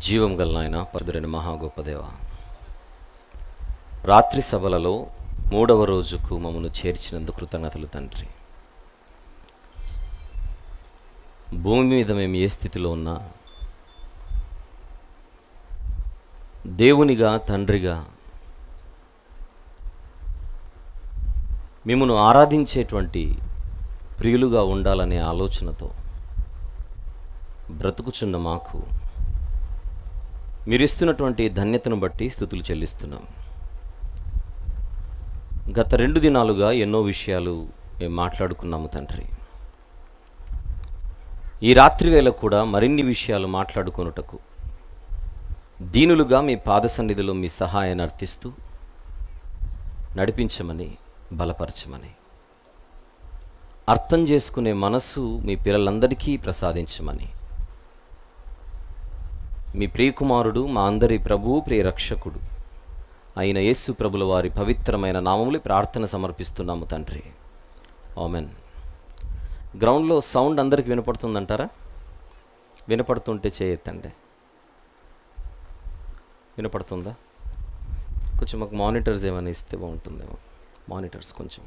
జీవం గల నాయన, పరిశుద్ధుడైన మహా గొప్ప దేవ, రాత్రి సభలలో 3వ రోజుకు మమ్మల్ని చేర్చినందుకు కృతజ్ఞతలు తండ్రి. భూమి మీద మేము ఏ స్థితిలో ఉన్నా దేవునిగా, తండ్రిగా మిమ్మను ఆరాధించేటువంటి ప్రియులుగా ఉండాలనే ఆలోచనతో బ్రతుకుచున్న మాకు మీరిస్తున్నటువంటి ధన్యతను బట్టి స్తుతులు చెల్లిస్తున్నాం. గత 2 దినాలుగా ఎన్నో విషయాలు మేము మాట్లాడుకున్నాము తండ్రి. ఈ రాత్రి వేళ కూడా మరిన్ని విషయాలు మాట్లాడుకొనుటకు దీనులుగా మీ పాద సన్నిధిలో మీ సహాయాన్ని అర్థిస్తూ నడిపించమని, బలపరచమని, అర్థం చేసుకునే మనసు మీ పిల్లలందరికీ ప్రసాదించమని మీ ప్రియకుమారుడు, మా అందరి ప్రభు, ప్రియ రక్షకుడు అయిన యేసు ప్రభుల వారి పవిత్రమైన నామములు ప్రార్థన సమర్పిస్తున్నాము తండ్రి. ఆమెన్. గ్రౌండ్లో సౌండ్ అందరికి వినపడుతుందంటారా? వినపడుతుంటే చేయొద్దండి. వినపడుతుందా? కొంచెం మాకు మానిటర్స్ ఏమైనా ఇస్తే బాగుంటుందేమో. మానిటర్స్ కొంచెం.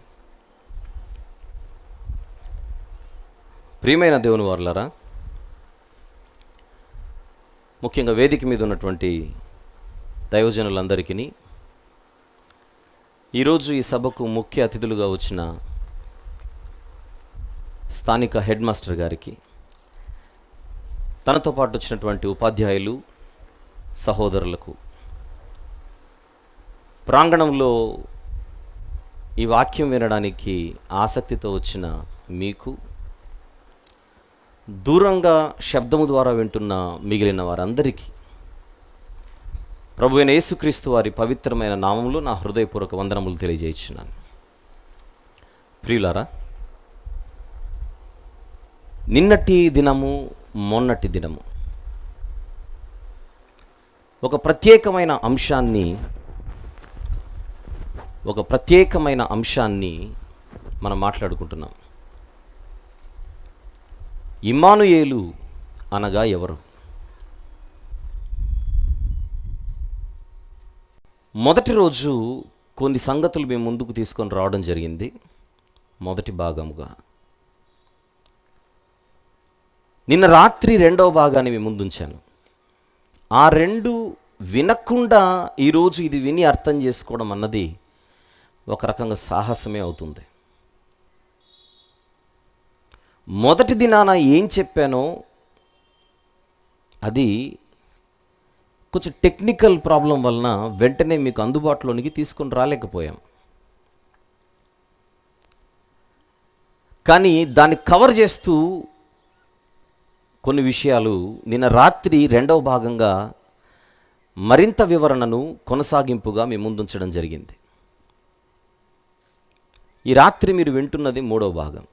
ప్రియమైన దేవుని వారలారా, ముఖ్యంగా వేదిక మీద ఉన్నటువంటి దైవజనులందరికీ, ఈరోజు ఈ సభకు ముఖ్య అతిథులుగా వచ్చిన స్థానిక హెడ్ మాస్టర్ గారికి, తనతో పాటు వచ్చినటువంటి ఉపాధ్యాయులు, సహోదరులకు, ప్రాంగణంలో ఈ వాక్యం వినడానికి ఆసక్తితో వచ్చిన మీకు, దూరంగా శబ్దము ద్వారా వింటున్న మిగిలిన వారందరికీ ప్రభువైన యేసుక్రీస్తు వారి పవిత్రమైన నామములో నా హృదయపూర్వక వందనములు తెలియజేయుచున్నాను. ప్రియులారా, నిన్నటి దినము, మొన్నటి దినము ఒక ప్రత్యేకమైన అంశాన్ని మనం మాట్లాడుకుంటున్నాం. ఇమ్మానుయేలు అనగా ఎవరు? మొదటి రోజు కొన్ని సంగతులు మేము ముందుకు తీసుకొని రావడం జరిగింది. మొదటి భాగముగా నిన్న రాత్రి 2వ భాగాన్ని మేము ముందుంచాను. ఆ 2 వినకుండా ఈరోజు ఇది విని అర్థం చేసుకోవడం అన్నది ఒక రకంగా సాహసమే అవుతుంది. మొదటి దినాన ఏం చెప్పానో అది కొంచెం టెక్నికల్ ప్రాబ్లం వలన వెంటనే మీకు అందుబాటులోనికి తీసుకొని రాలేకపోయాం. కానీ దాన్ని కవర్ చేస్తూ కొన్ని విషయాలు నిన్న రాత్రి 2వ భాగంగా మరింత వివరణను కొనసాగింపుగా మేము ముందుంచడం జరిగింది. ఈ రాత్రి మీరు వింటున్నది 3వ భాగం.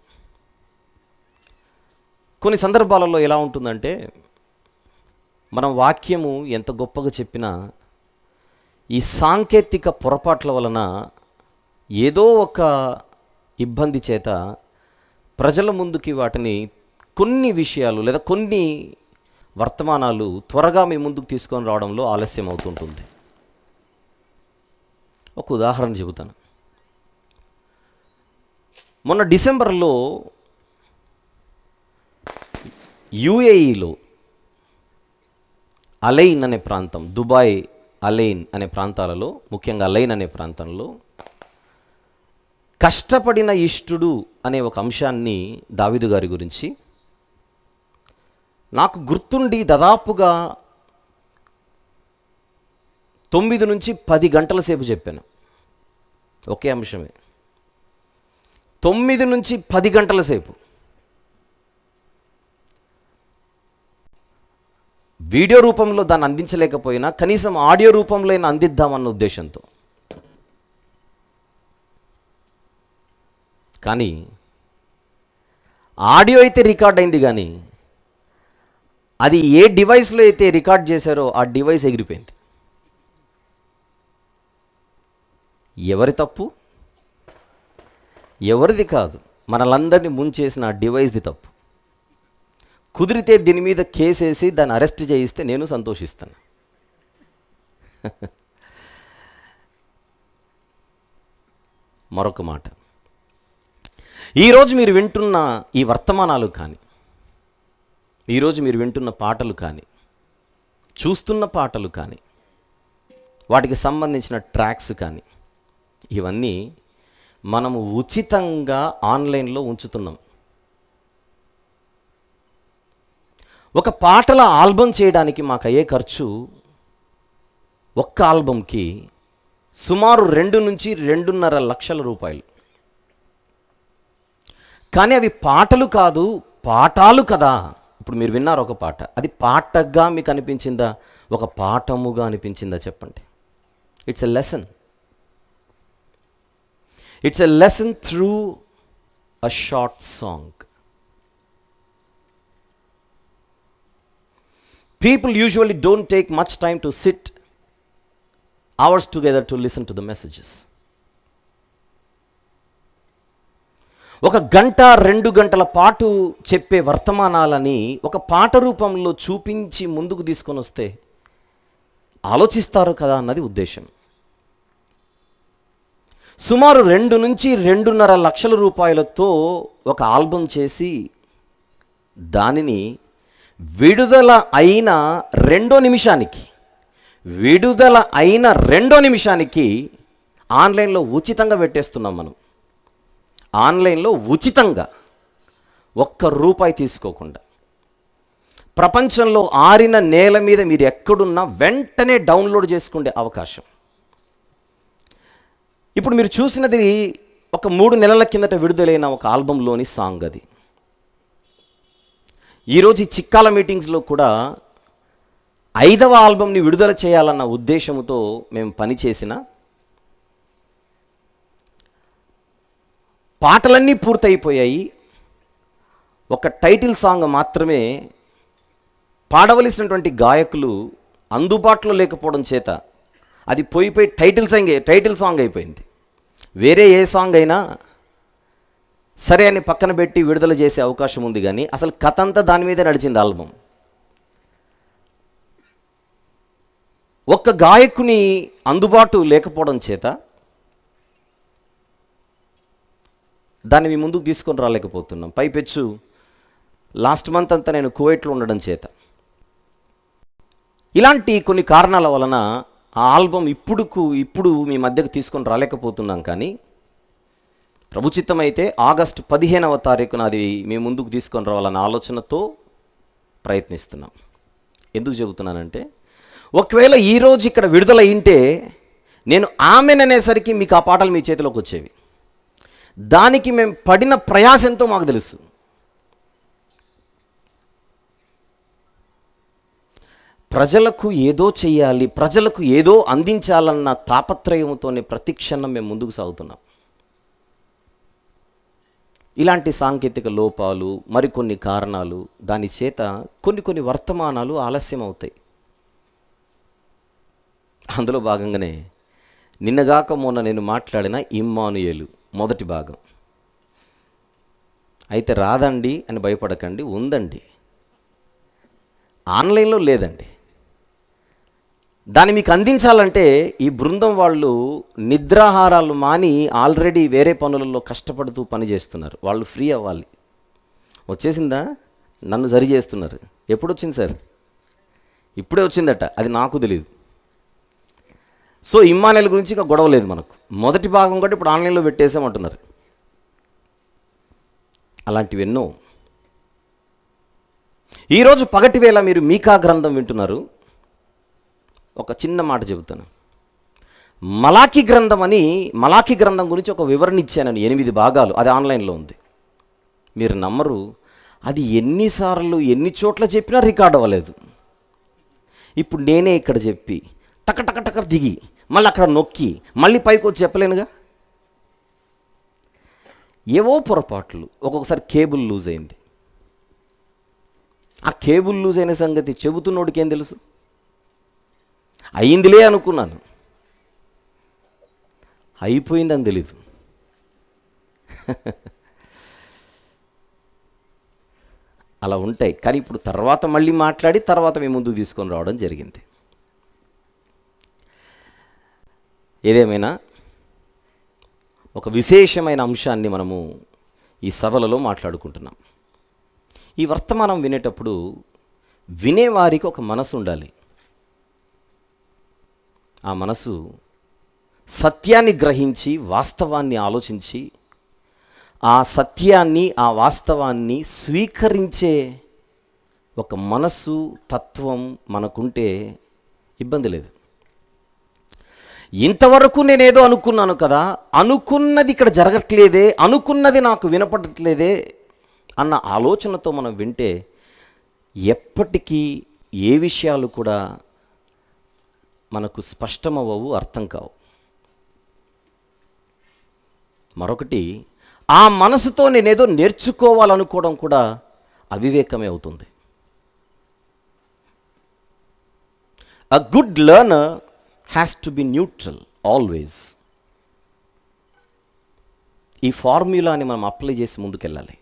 కొన్ని సందర్భాలలో ఎలా ఉంటుందంటే, మనం వాక్యము ఎంత గొప్పగా చెప్పినా ఈ సాంకేతిక పొరపాట్ల వలన ఏదో ఒక ఇబ్బంది చేత ప్రజల ముందుకి వాటిని కొన్ని విషయాలు లేదా కొన్ని వర్తమానాలు త్వరగా మీ ముందుకు తీసుకొని రావడంలో ఆలస్యం అవుతుంటుంది. ఒక ఉదాహరణ చెబుతాను. మొన్న డిసెంబర్లో యుఏఈలో అలైన్ అనే ప్రాంతం, దుబాయ్ అలైన్ అనే ప్రాంతాలలో, ముఖ్యంగా అలైన్ అనే ప్రాంతంలో కష్టపడిన ఇష్టుడు అనే ఒక అంశాన్ని, దావీదు గారి గురించి నాకు గుర్తుండి దాదాపుగా 9 నుంచి 10 గంటల సేపు చెప్పాను. ఒకే అంశమే 9 నుంచి 10 గంటల సేపు. వీడియో రూపంలో దాన్ని అందించలేకపోయినా కనీసం ఆడియో రూపంలో అయినా అందిద్దామన్న ఉద్దేశంతో. కానీ ఆడియో అయితే రికార్డ్ అయింది, కానీ అది ఏ డివైస్లో అయితే రికార్డ్ చేశారో ఆ డివైస్ ఎగిరిపోయింది. ఎవరి తప్పు? ఎవరిది కాదు, మనలందరినీ ముంచేసిన ఆ డివైస్ది తప్పు. కుదిరితే దీని మీద కేసేసి దాన్ని అరెస్ట్ చేయిస్తే నేను సంతోషిస్తాను. మరొక మాట, ఈరోజు మీరు వింటున్న ఈ వర్తమానాలు కానీ, ఈరోజు మీరు వింటున్న పాటలు కానీ, చూస్తున్న పాటలు కానీ, వాటికి సంబంధించిన ట్రాక్స్ కానీ, ఇవన్నీ మనము ఉచితంగా ఆన్లైన్లో ఉంచుతున్నాం. ఒక పాటల ఆల్బమ్ చేయడానికి మాకు అయ్యే ఖర్చు ఒక్క ఆల్బమ్కి సుమారు 2 నుంచి 2.5 లక్షల రూపాయలు. కానీ అవి పాటలు కాదు, పాఠాలు కదా. ఇప్పుడు మీరు విన్నారు ఒక పాట, అది పాటగా మీకు అనిపించిందా, ఒక పాఠముగా అనిపించిందా చెప్పండి? It's a lesson. It's a lesson through a short song. People usually don't take much time to sit hours together to listen to the messages. ఒక గంట 2 గంటల పాటు చెప్పే వర్తమానాలని ఒక పాట రూపంలో చూపించి ముందుకు తీసుకొని వస్తే ఆలోచిస్తారు కదా అన్నది ఉద్దేశం. సుమారు 2 నుంచి 2.5 లక్షల రూపాయలతో ఒక ఆల్బమ్ చేసి దానిని విడుదల అయిన రెండో నిమిషానికి ఆన్లైన్లో ఉచితంగా పెట్టేస్తున్నాం. మనం ఆన్లైన్లో ఉచితంగా ₹1 తీసుకోకుండా, ప్రపంచంలో ఆరిన నేల మీద మీరు ఎక్కడున్నా వెంటనే డౌన్లోడ్ చేసుకునే అవకాశం. ఇప్పుడు మీరు చూసినది ఒక 3 నెలల కిందట విడుదలైన ఒక ఆల్బంలోని సాంగ్. అది ఈరోజు ఈ చిక్కాల మీటింగ్స్లో కూడా 5వ ఆల్బమ్ని విడుదల చేయాలన్న ఉద్దేశంతో మేము పనిచేసిన పాటలన్నీ పూర్తయిపోయాయి. ఒక టైటిల్ సాంగ్ మాత్రమే పాడవలసినటువంటి గాయకులు అందుబాటులో లేకపోవడం చేత అది పోయిపోయి టైటిల్ సాంగ్ అయిపోయింది. వేరే ఏ సాంగ్ అయినా సరే అని పక్కన పెట్టి విడుదల చేసే అవకాశం ఉంది, కానీ అసలు కథ అంతా దాని మీదే నడిచింది ఆల్బమ్. ఒక్క గాయకుని అందుబాటు లేకపోవడం చేత దాన్ని మీ ముందుకు తీసుకొని రాలేకపోతున్నాం. పైపెచ్చు లాస్ట్ మంత్ అంతా నేను కువైట్లో ఉండడం చేత, ఇలాంటి కొన్ని కారణాల వలన ఆ ఆల్బమ్ ఇప్పుడు మీ మధ్యకు తీసుకొని రాలేకపోతున్నాం. కానీ ప్రభు చిత్తం అయితే ఆగస్టు 15వ తారీఖున అది మీ ముందుకు తీసుకొని రావాలన్న ఆలోచనతో ప్రయత్నిస్తున్నాం. ఎందుకు చెబుతున్నానంటే, ఒకవేళ ఈరోజు ఇక్కడ విడుదల అయింటే నేను ఆమెన్ అనేసరికి మీకు ఆ పాటలు మీ చేతిలోకి వచ్చేవి. దానికి మేము పడిన ప్రయాసంతో మాకు తెలుసు. ప్రజలకు ఏదో చెయ్యాలి, ప్రజలకు ఏదో అందించాలన్న తాపత్రయంతోనే ప్రతి క్షణం మేము ముందుకు సాగుతున్నాం. ఇలాంటి సాంకేతిక లోపాలు, మరికొన్ని కారణాలు, దాని చేత కొన్ని వర్తమానాలు ఆలస్యం అవుతాయి. అందులో భాగంగానే నిన్నగాక మొన్న నేను మాట్లాడిన ఇమ్మానుయేలు మొదటి భాగం. అయితే రాదండి అని భయపడకండి, ఉందండి, ఆన్లైన్లో లేదండి. దాన్ని మీకు అందించాలంటే ఈ బృందం వాళ్ళు నిద్రాహారాలు మాని ఆల్రెడీ వేరే పనులలో కష్టపడుతూ పని చేస్తున్నారు. వాళ్ళు ఫ్రీ అవ్వాలి. వచ్చేసిందా? నన్ను సరి చేస్తున్నారు. ఎప్పుడు వచ్చింది సార్? ఇప్పుడే వచ్చిందట, అది నాకు తెలియదు. సో ఇమ్మానుయేల్ గురించి ఇక గొడవ లేదు మనకు. మొదటి భాగం కూడా ఇప్పుడు ఆన్లైన్లో పెట్టేసామంటున్నారు. అలాంటివి ఎన్నో. ఈరోజు పగటి వేళ మీరు మీకా గ్రంథం వింటున్నారు. ఒక చిన్న మాట చెబుతాను. మలాకి గ్రంథం గురించి ఒక వివరణ ఇచ్చానని 8 భాగాలు, అది ఆన్లైన్లో ఉంది. మీరు నమ్మరు, అది ఎన్నిసార్లు ఎన్ని చోట్ల చెప్పినా రికార్డ్ అవ్వలేదు. ఇప్పుడు నేనే ఇక్కడ చెప్పి టక దిగి మళ్ళీ అక్కడ నొక్కి మళ్ళీ పైకి వచ్చి చెప్పలేనుగా. ఏవో పొరపాట్లు, ఒక్కొక్కసారి కేబుల్ లూజ్ అయింది. ఆ కేబుల్ లూజ్ అయిన సంగతి చెబుతున్నోడికి ఏం తెలుసు? అయిందిలే అనుకున్నాను, అయిపోయిందని తెలీదు. అలా ఉంటాయి. కానీ ఇప్పుడు తర్వాత మళ్ళీ మాట్లాడి తర్వాత మేము ముందుకు తీసుకొని రావడం జరిగింది. ఏదేమైనా ఒక విశేషమైన అంశాన్ని మనము ఈ సభలలో మాట్లాడుకుంటున్నాం. ఈ వర్తమానం వినేటప్పుడు వినేవారికి ఒక మనసు ఉండాలి. ఆ మనసు సత్యాన్ని గ్రహించి వాస్తవాన్ని ఆలోచించి ఆ సత్యాన్ని ఆ వాస్తవాన్ని స్వీకరించే ఒక మనసు తత్వం మనకుంటే ఇబ్బంది లేదు. ఇంతవరకు నేనేదో అనుకున్నాను కదా, అనుకున్నది ఇక్కడ జరగట్లేదే, అనుకున్నది నాకు వినపడట్లేదే అన్న ఆలోచనతో మనం వింటే ఎప్పటికీ ఏ విషయాలు కూడా మనకు స్పష్టమవ్వవు, అర్థం కావు. మరొకటి, ఆ మనసుతో నేనేదో నేర్చుకోవాలనుకోవడం కూడా అవివేకమే అవుతుంది. A good learner has to be neutral always. ఈ ఫార్ములాని మనం అప్లై చేసి ముందుకెళ్ళాలి.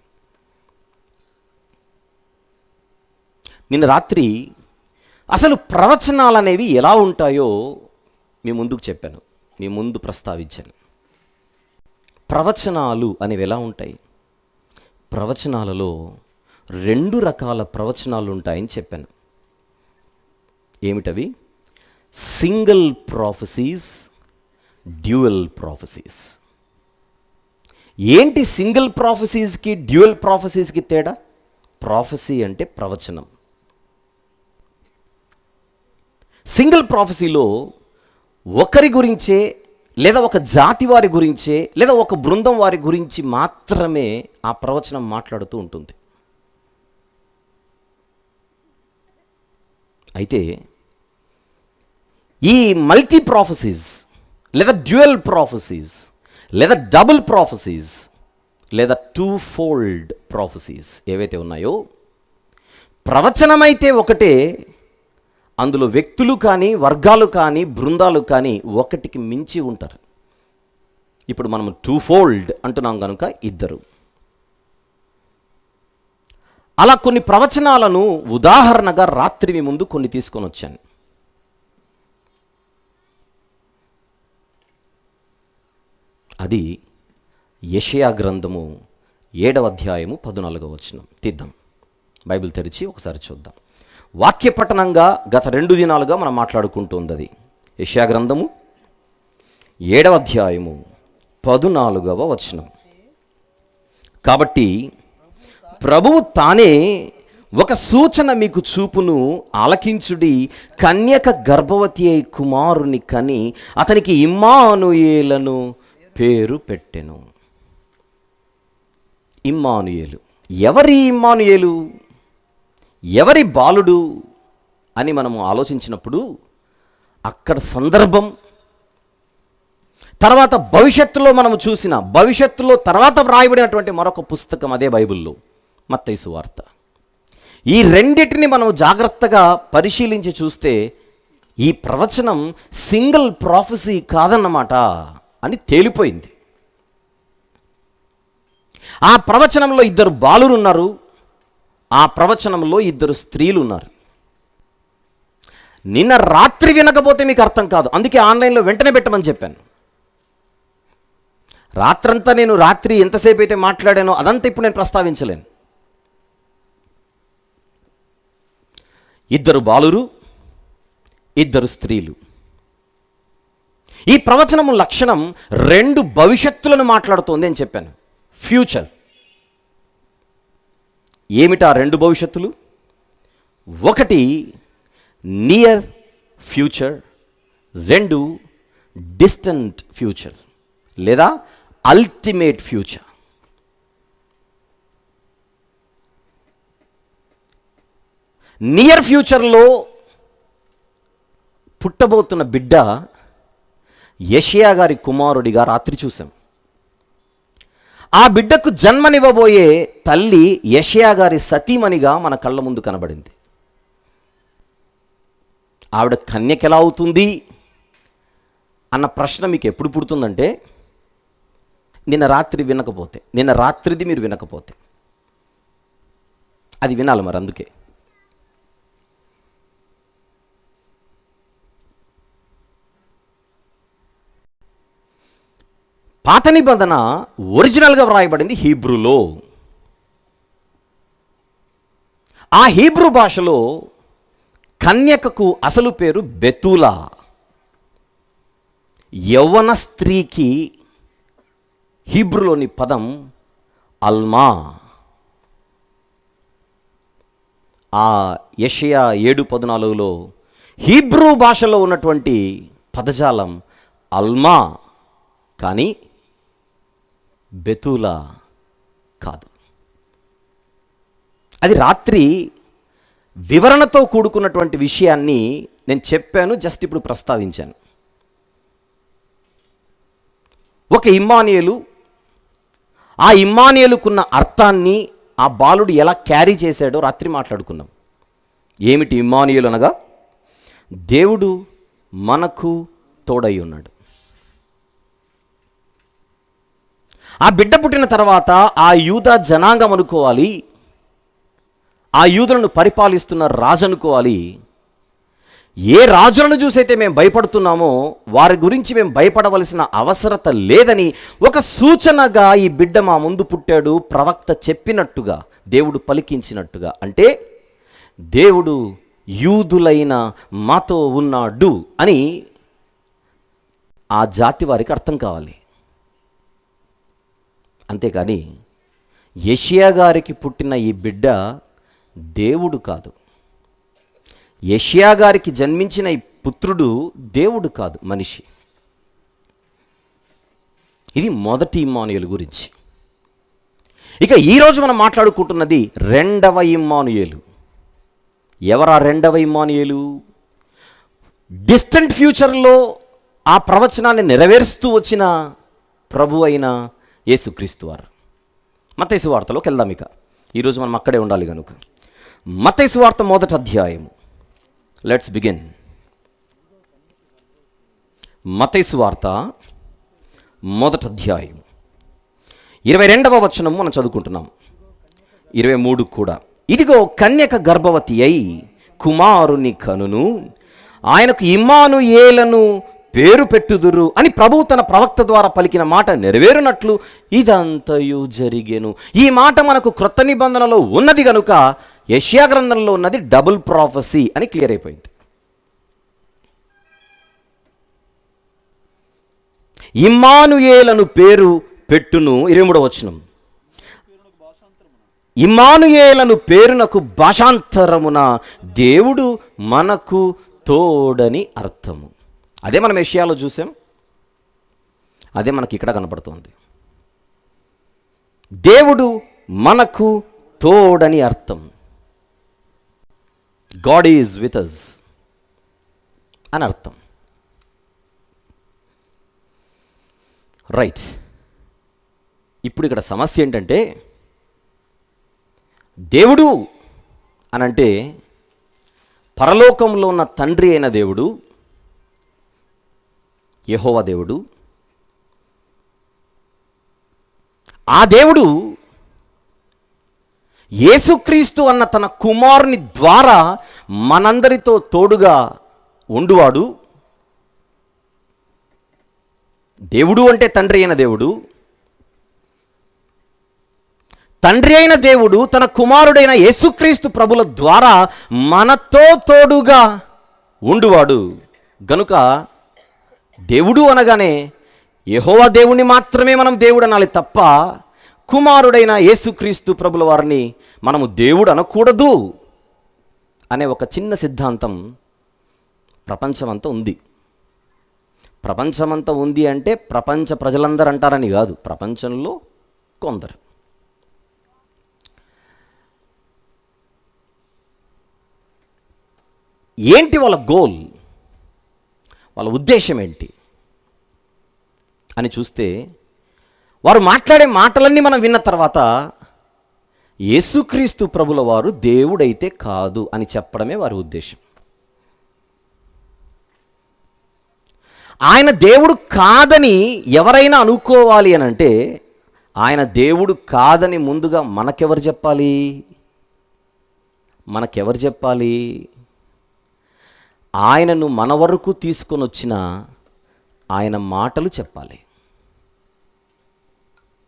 నిన్న రాత్రి అసలు ప్రవచనాలు అనేవి ఎలా ఉంటాయో మీ ముందుకు చెప్పాను, మీ ముందు ప్రస్తావించాను. ప్రవచనాలు అనేవి ఎలా ఉంటాయి? ప్రవచనాలలో 2 రకాల ప్రవచనాలు ఉంటాయని చెప్పాను. ఏమిటవి? Single prophecies, dual prophecies. ఏంటి సింగిల్ ప్రాఫెసీస్కి డ్యూయల్ ప్రాఫెసీస్కి తేడా? ప్రాఫెసీ అంటే ప్రవచనం. సింగిల్ ప్రాఫెసీలో ఒకరి గురించే లేదా ఒక జాతి వారి గురించే లేదా ఒక బృందం వారి గురించి మాత్రమే ఆ ప్రవచనం మాట్లాడుతూ ఉంటుంది. అయితే ఈ మల్టీ ప్రాఫెసీస్ లేదా డ్యూయల్ ప్రాఫెసీస్ లేదా డబుల్ ప్రాఫెసీస్ లేదా 2-fold ప్రాఫెసీస్ ఏవైతే ఉన్నాయో, ప్రవచనమైతే ఒకటే, అందులో వ్యక్తులు కానీ వర్గాలు కానీ బృందాలు కానీ ఒకటికి మించి ఉంటారు. ఇప్పుడు మనం 2-fold అంటున్నాం కనుక 2. అలా కొన్ని ప్రవచనాలను ఉదాహరణగా రాత్రి మీ ముందు కొన్ని తీసుకొని వచ్చాను. అది యెషయా గ్రంథము 7వ అధ్యాయము 14వ వచనం. తీద్దాం, బైబిల్ తెరిచి ఒకసారి చూద్దాం. వాక్య పఠనంగా గత 2 దినాలుగా మనం మాట్లాడుకుంటుంది అది. యెషయా గ్రంథము 7వ అధ్యాయము 14వ వచనం. కాబట్టి ప్రభువు తానే ఒక సూచన మీకు చూపును, ఆలకించుడి, కన్యక గర్భవతి అయి కుమారుని కని అతనికి ఇమ్మానుయేలను పేరు పెట్టెను. ఇమ్మానుయేలు. ఎవరి ఇమ్మానుయేలు? ఎవరి బాలుడు అని మనము ఆలోచించినప్పుడు అక్కడ సందర్భం, తర్వాత భవిష్యత్తులో మనము చూసిన, భవిష్యత్తులో తర్వాత వ్రాయబడినటువంటి మరొక పుస్తకం అదే బైబిల్లో, మత్తయి సువార్త. ఈ రెండిటిని మనం జాగ్రత్తగా పరిశీలించి చూస్తే ఈ ప్రవచనం సింగిల్ ప్రాఫెసీ కాదన్నమాట అని తేలిపోయింది. ఆ ప్రవచనంలో 2 బాలురు ఉన్నారు, ఆ ప్రవచనంలో 2 స్త్రీలు ఉన్నారు. నిన్న రాత్రి వినకపోతే మీకు అర్థం కాదు, అందుకే ఆన్లైన్లో వెంటనే పెట్టమని చెప్పాను. రాత్రంతా నేను రాత్రి ఎంతసేపు అయితే మాట్లాడానో అదంతా ఇప్పుడు నేను ప్రస్తావించలేను. 2 బాలురు, 2 స్త్రీలు. ఈ ప్రవచనము లక్షణం 2 భవిష్యత్తులను మాట్లాడుతోంది అని చెప్పాను. ఫ్యూచర్. ఏమిటా 2 భవిష్యత్తులు? ఒకటి నియర్ ఫ్యూచర్, 2 డిస్టెంట్ ఫ్యూచర్ లేదా అల్టిమేట్ ఫ్యూచర్. నియర్ ఫ్యూచర్లో పుట్టబోతున్న బిడ్డ యెషయా గారి కుమారుడిగా రాత్రి చూసాం. ఆ బిడ్డకు జన్మనివ్వబోయే తల్లి యెషయా గారి సతీమణిగా మన కళ్ళ ముందు కనబడింది. ఆవిడ కన్యకెలా అవుతుంది అన్న ప్రశ్న మీకు ఎప్పుడు పుడుతుందంటే, నిన్న రాత్రి వినకపోతే, నిన్న రాత్రిది మీరు వినకపోతే. అది వినాలి మరి. అందుకే పాత నిబంధన ఒరిజినల్గా వ్రాయబడింది హీబ్రూలో. ఆ హీబ్రూ భాషలో కన్యకకు అసలు పేరు బెతూలా. యవ్వన స్త్రీకి హీబ్రూలోని పదం అల్మా. ఆ యెషయా 7:14లో హీబ్రూ భాషలో ఉన్నటువంటి పదజాలం అల్మా, కానీ బెతూలా కాదు. అది రాత్రి వివరణతో కూడుకున్నటువంటి విషయాన్ని నేను చెప్పాను, జస్ట్ ఇప్పుడు ప్రస్తావించాను. ఒక ఇమ్మానుయేలు, ఆ ఇమ్మానుయేలుకున్న అర్థాన్ని ఆ బాలుడు ఎలా క్యారీ చేశాడో రాత్రి మాట్లాడుకున్నాం. ఏమిటి ఇమ్మానుయేలు అనగా? దేవుడు మనకు తోడై ఉన్నాడు. ఆ బిడ్డ పుట్టిన తర్వాత ఆ యూదా జనాంగం అనుకోవాలి, ఆ యూదులను పరిపాలిస్తున్న రాజు అనుకోవాలి. ఏ రాజులను చూసైతే మేము భయపడుతున్నామో వారి గురించి మేము భయపడవలసిన అవసరత లేదని ఒక సూచనగా ఈ బిడ్డ మా ముందు పుట్టాడు, ప్రవక్త చెప్పినట్టుగా, దేవుడు పలికించినట్టుగా. అంటే దేవుడు యూదులైన మాతో ఉన్నాడు అని ఆ జాతి వారికి అర్థం కావాలి. అంతేకాని యెషయా గారికి పుట్టిన ఈ బిడ్డ దేవుడు కాదు, యెషయా గారికి జన్మించిన ఈ పుత్రుడు దేవుడు కాదు, మనిషి. ఇది మొదటి ఇమ్మానుయేలు గురించి. ఇక ఈరోజు మనం మాట్లాడుకుంటున్నది రెండవ ఇమ్మానుయేలు. ఎవరా రెండవ ఇమ్మానుయేలు? డిస్టెంట్ ఫ్యూచర్లో ఆ ప్రవచనాన్ని నెరవేరుస్తూ వచ్చిన ప్రభు అయిన యేసుక్రీస్తు వారు. మత్తయి సువార్తలోకి వెళ్దాం. ఇక ఈరోజు మనం అక్కడే ఉండాలి కనుక మత్తయి సువార్త 1వ అధ్యాయము. Let's begin. మత్తయి సువార్త 1వ అధ్యాయం 22వ వచనం మనం చదువుకుంటున్నాం. 23 కూడా. ఇదిగో కన్యక గర్భవతి అయి కుమారుని కనును, ఆయనకు ఇమ్మానుయేలను పేరు పెట్టుదురు అని ప్రభువు తన ప్రవక్త ద్వారా పలికిన మాట నెరవేరునట్లు ఇదంతయు జరిగెను. ఈ మాట మనకు క్రొత్త నిబంధనలో ఉన్నది కనుక యెషయా గ్రంథంలో ఉన్నది డబుల్ ప్రాఫెసీ అని క్లియర్ అయిపోయింది. ఇమ్మానుయేలను పేరు పెట్టును. 23వ వచనం. ఇమ్మానుయేలను పేరునకు భాషాంతరమున దేవుడు మనకు తోడని అర్థము. అదే మనం యెషయాలో చూసాం, అదే మనకి ఇక్కడ కనపడుతోంది. దేవుడు మనకు తోడని అర్థం. గాడ్ ఈజ్ విత్ అస్ అని అర్థం. రైట్. ఇప్పుడు ఇక్కడ సమస్య ఏంటంటే, దేవుడు అనంటే పరలోకంలో ఉన్న తండ్రి అయిన దేవుడు, యెహోవా దేవుడు. ఆ దేవుడు యేసుక్రీస్తు అన్న తన కుమారుని ద్వారా మనందరితో తోడుగా ఉండువాడు. దేవుడు అంటే తండ్రి అయిన దేవుడు. తండ్రి అయిన దేవుడు తన కుమారుడైన యేసుక్రీస్తు ప్రభుల ద్వారా మనతో తోడుగా ఉండువాడు గనుక దేవుడు అనగానే యెహోవా దేవుని మాత్రమే మనం దేవుడు అనాలి తప్ప కుమారుడైన యేసుక్రీస్తు ప్రభుల వారిని మనము దేవుడు అనకూడదు అనే ఒక చిన్న సిద్ధాంతం ప్రపంచమంతా ఉంది. ప్రపంచమంతా ఉంది అంటే ప్రపంచ ప్రజలందరూ అంటారని కాదు, ప్రపంచంలో కొందరు. ఏంటి వాళ్ళ గోల్, వాళ్ళ ఉద్దేశం ఏంటి అని చూస్తే, వారు మాట్లాడే మాటలన్నీ మనం విన్న తర్వాత యేసుక్రీస్తు ప్రభుల వారు దేవుడైతే కాదు అని చెప్పడమే వారి ఉద్దేశం. ఆయన దేవుడు కాదని ఎవరైనా అనుకోవాలి అని అంటే, ఆయన దేవుడు కాదని ముందుగా మనకెవరు చెప్పాలి? మనకెవరు చెప్పాలి? ఆయనను మన వరకు తీసుకొని వచ్చిన ఆయన మాటలు చెప్పాలి.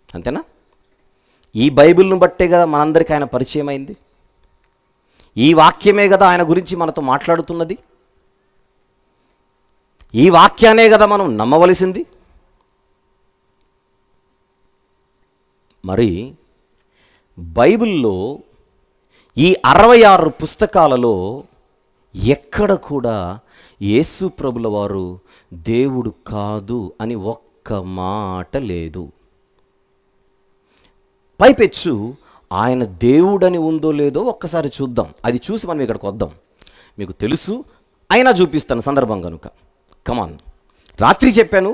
అంతేనా? ఈ బైబిల్ను బట్టే కదా మనందరికీ ఆయన పరిచయం అయింది. ఈ వాక్యమే కదా ఆయన గురించి మనతో మాట్లాడుతున్నది. ఈ వాక్యానే కదా మనం నమ్మవలసింది. మరి బైబిల్లో ఈ 66 పుస్తకాలలో ఎక్కడ కూడా యేసు ప్రభుల వారు దేవుడు కాదు అని ఒక్క మాట లేదు. పైపెచ్చు ఆయన దేవుడని ఉందో లేదో ఒక్కసారి చూద్దాం. అది చూసి మనం ఇక్కడికి వద్దాం. మీకు తెలుసు, అయినా చూపిస్తాను సందర్భం కనుక. కమాన్. రాత్రి చెప్పాను,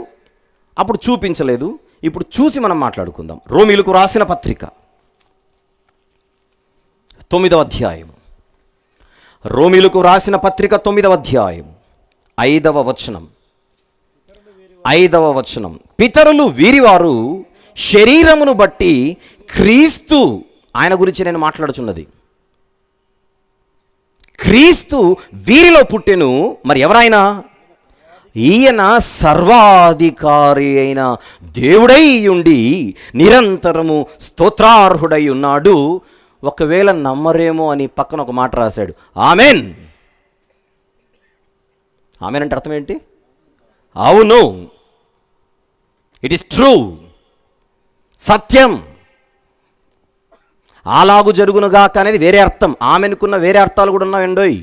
అప్పుడు చూపించలేదు, ఇప్పుడు చూసి మనం మాట్లాడుకుందాం. రోమీలకు రాసిన పత్రిక 9వ అధ్యాయం. రోమీలకు రాసిన పత్రిక 9వ అధ్యాయం 5వ వచనం. 5వ వచనం. పితరులు వీరివారు శరీరమును బట్టి క్రీస్తు, ఆయన గురించి నేను మాట్లాడుచున్నది, క్రీస్తు వీరిలో పుట్టెను. మరి ఎవరైనా? ఈయన సర్వాధికారి అయిన దేవుడై ఉండి నిరంతరము స్తోత్రార్హుడై ఉన్నాడు. ఒకవేళ నమ్మరేమో అని పక్కన ఒక మాట రాశాడు, ఆమెన్. ఆమెన్ అంటే అర్థం ఏంటి? అవును, ఇట్ ఈస్ ట్రూ, సత్యం, అలాగు జరుగునుగాక అనేది వేరే అర్థం. ఆమెనుకున్న వేరే అర్థాలు కూడా ఉన్నాయండోయ్.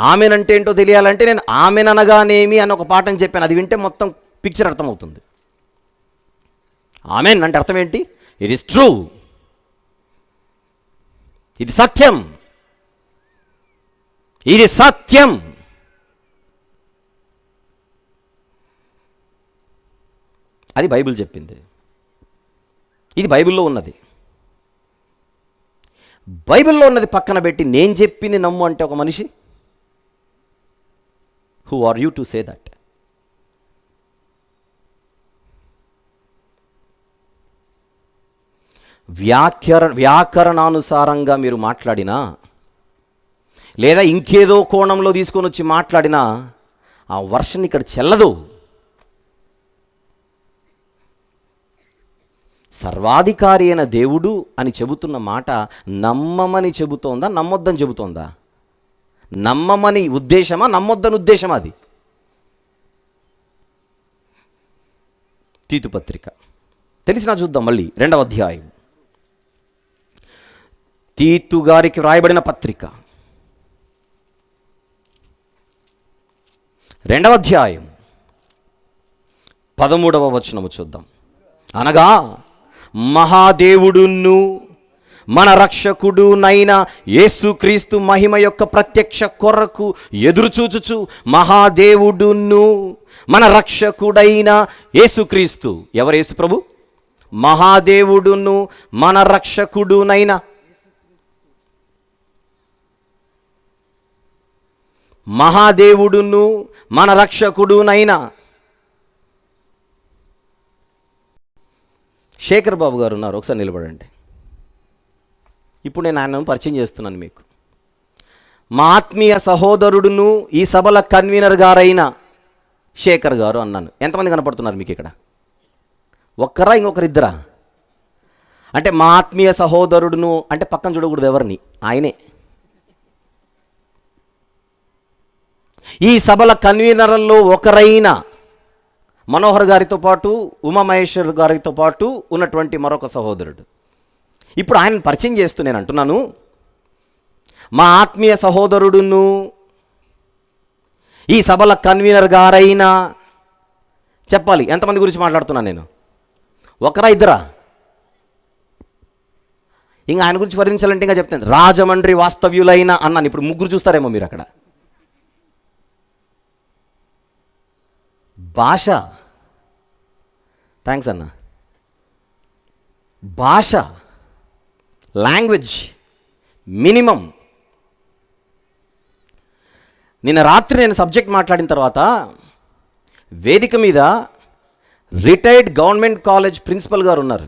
ఆమెన్ అంటే ఏంటో తెలియాలంటే నేను ఆమెన్ అనగానేమి అని ఒక పాఠం చెప్పాను. అది వింటే మొత్తం పిక్చర్ అర్థమవుతుంది. ఆమెన్ అంటే అర్థం ఏంటి? ఇట్ ఈస్ ట్రూ, ఇది సత్యం, ఇది సత్యం. అది బైబిల్ చెప్పింది. ఇది బైబిల్లో ఉన్నది. బైబిల్లో ఉన్నది పక్కన పెట్టి నేను చెప్పింది నమ్ము అంటే ఒక మనిషి, who are you to say that? వ్యాకరణానుసారంగా మీరు మాట్లాడినా లేదా ఇంకేదో కోణంలో తీసుకొని వచ్చి మాట్లాడినా ఆ వర్షన్ ఇక్కడ చెల్లదు. సర్వాధికారి అయిన దేవుడు అని చెబుతున్న మాట నమ్మమని చెబుతోందా, నమ్మొద్దని చెబుతోందా? నమ్మమని ఉద్దేశమా, నమ్మొద్దని ఉద్దేశమా? అది తీతు పత్రిక తెలిసినా చూద్దాం. మళ్ళీ 2వ అధ్యాయం, తీతు గారికి వ్రాయబడిన పత్రిక 2వ అధ్యాయం 13వ వచనము చూద్దాం. అనగా మహాదేవుడును మన రక్షకుడునైన యేసుక్రీస్తు మహిమ యొక్క ప్రత్యక్ష కొరకు ఎదురుచూచుచు, మహాదేవుడును మన రక్షకుడైన యేసుక్రీస్తు. ఎవరు? యేసు ప్రభు. మహాదేవుడును మన రక్షకుడునైన, మహాదేవుడును మన రక్షకుడునైన. శేఖర్ బాబు గారు ఉన్నారు, ఒకసారి నిలబడండి. ఇప్పుడు నేను ఆయనను పరిచయం చేస్తున్నాను మీకు. మా ఆత్మీయ సహోదరుడును ఈ సభల కన్వీనర్ గారైన శేఖర్ గారు అన్నాను. ఎంతమంది కనపడుతున్నారు మీకు ఇక్కడ? ఒక్కరా, ఇంకొకరిద్దరా? అంటే మా ఆత్మీయ సహోదరుడును అంటే పక్కన చూడకూడదు ఎవరిని, ఆయనే. ఈ సభల కన్వీనర్లలో ఒకరైన మనోహర్ గారితో పాటు, ఉమామహేశ్వర్ గారితో పాటు ఉన్నటువంటి మరొక సహోదరుడు. ఇప్పుడు ఆయనను పరిచయం చేస్తూ నేను అంటున్నాను, మా ఆత్మీయ సహోదరుడును ఈ సభల కన్వీనర్ గారైనా. చెప్పాలి ఎంతమంది గురించి మాట్లాడుతున్నాను నేను? ఒకరా, ఇద్దరా? ఇంకా ఆయన గురించి వర్ణించాలంటే ఇంకా చెప్తాను. రాజమండ్రి వాస్తవ్యులైన అన్నాను. ఇప్పుడు ముగ్గురు చూస్తారేమో మీరు అక్కడ. భాష, థ్యాంక్స్ అన్న. భాష, లాంగ్వేజ్ మినిమం. నిన్న రాత్రి నేను సబ్జెక్ట్ మాట్లాడిన తర్వాత వేదిక మీద రిటైర్డ్ గవర్నమెంట్ కాలేజ్ ప్రిన్సిపల్ గారు ఉన్నారు.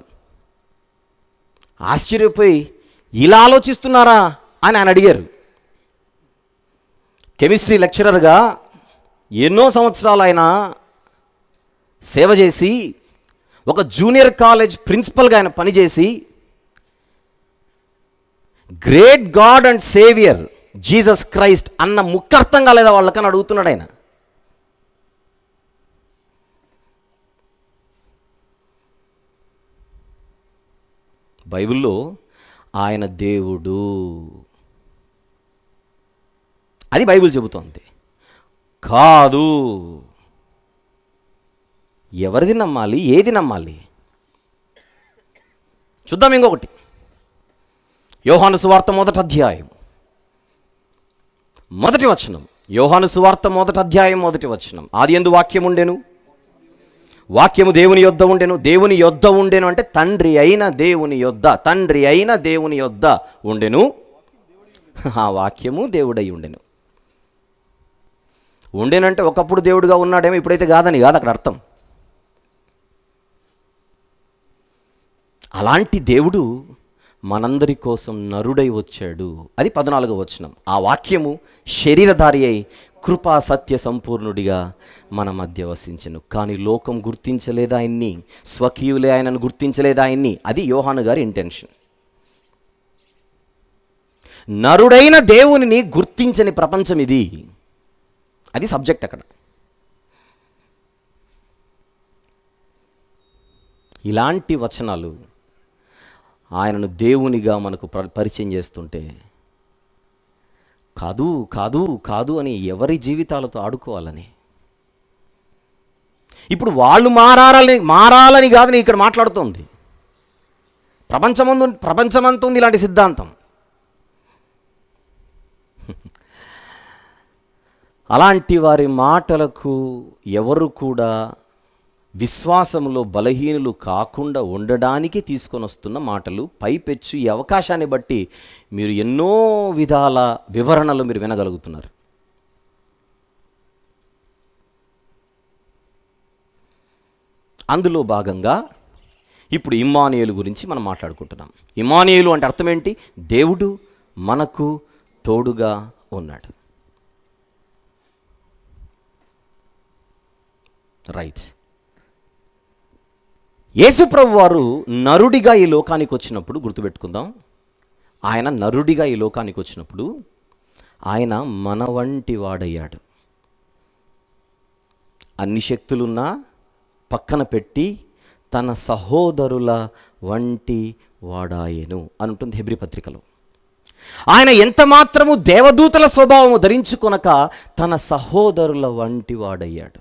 ఆశ్చర్యపోయి ఇలా ఆలోచిస్తున్నారా అని ఆయన అడిగారు. కెమిస్ట్రీ లెక్చరర్గా ఎన్నో సంవత్సరాలు ఆయన సేవ చేసి, ఒక జూనియర్ కాలేజ్ ప్రిన్సిపల్గా ఆయన పనిచేసి, great God and saviour Jesus Christ అన్న ముక్కర్థం కాలేదా వాళ్ళకని అడుగుతున్నాడు ఆయన. బైబిల్లో ఆయన దేవుడు అది బైబిల్ చెబుతోంది. కాదు, ఎవరిది నమ్మాలి, ఏది నమ్మాలి? చూద్దాం. ఇంకొకటి, యోహాను సువార్త 1వ అధ్యాయం 1వ వచనం. యోహాను సువార్త 1వ అధ్యాయం 1వ వచనం. ఆదియందు వాక్యం ఉండెను, వాక్యము దేవుని యొద్ద ఉండెను, దేవుని యొద్ద ఉండెను అంటే తండ్రి అయిన దేవుని యొద్ద, తండ్రి అయిన దేవుని యొద్ద ఉండెను, ఆ వాక్యము దేవుడై ఉండెను. ఉండేనంటే ఒకప్పుడు దేవుడుగా ఉన్నాడేమో, ఇప్పుడైతే కాదని కాదు అక్కడ అర్థం. అలాంటి దేవుడు మనందరి కోసం నరుడై వచ్చాడు. అది 14వ వచనం. ఆ వాక్యము శరీరధారి అయి కృపా సత్య సంపూర్ణుడిగా మన మధ్య వసించెను. కానీ లోకం గుర్తించలేదు ఆయన్ని, స్వకీయులే ఆయనను గుర్తించలేదు ఆయన్ని. అది యోహాను గారి ఇంటెన్షన్. నరుడైన దేవునిని గుర్తించని ప్రపంచం ఇది. అది సబ్జెక్ట్ అక్కడ. ఇలాంటి వచనాలు ఆయనను దేవునిగా మనకు పరిచయం చేస్తుంటే కాదు కాదు కాదు అని ఎవరి జీవితాలతో ఆడుకోవాలని. ఇప్పుడు వాళ్ళు మారాలని కాదని ఇక్కడ మాట్లాడుతోంది. ప్రపంచమంతా ఉంది ఇలాంటి సిద్ధాంతం. అలాంటి వారి మాటలకు ఎవరు కూడా విశ్వాసంలో బలహీనులు కాకుండా ఉండడానికి తీసుకొని వస్తున్న మాటలు. పైపెచ్చు ఈ అవకాశాన్ని బట్టి మీరు ఎన్నో విధాల వివరణలు మీరు వినగలుగుతున్నారు. అందులో భాగంగా ఇప్పుడు ఇమ్మానుయేలు గురించి మనం మాట్లాడుకుంటున్నాం. ఇమ్మానుయేలు అంటే అర్థం ఏంటి? దేవుడు మనకు తోడుగా ఉన్నాడు. రైట్. యేసుప్రభు వారు నరుడిగా ఈ లోకానికి వచ్చినప్పుడు గుర్తుపెట్టుకుందాం. ఆయన నరుడిగా ఈ లోకానికి వచ్చినప్పుడు ఆయన మన వంటి వాడయ్యాడు. అన్ని శక్తులున్నా పక్కన పెట్టి తన సహోదరుల వంటి వాడాయెను అని ఉంటుంది హెబ్రీ పత్రికలో. ఆయన ఎంత మాత్రము దేవదూతల స్వభావము ధరించుకొనక తన సహోదరుల వంటి వాడయ్యాడు.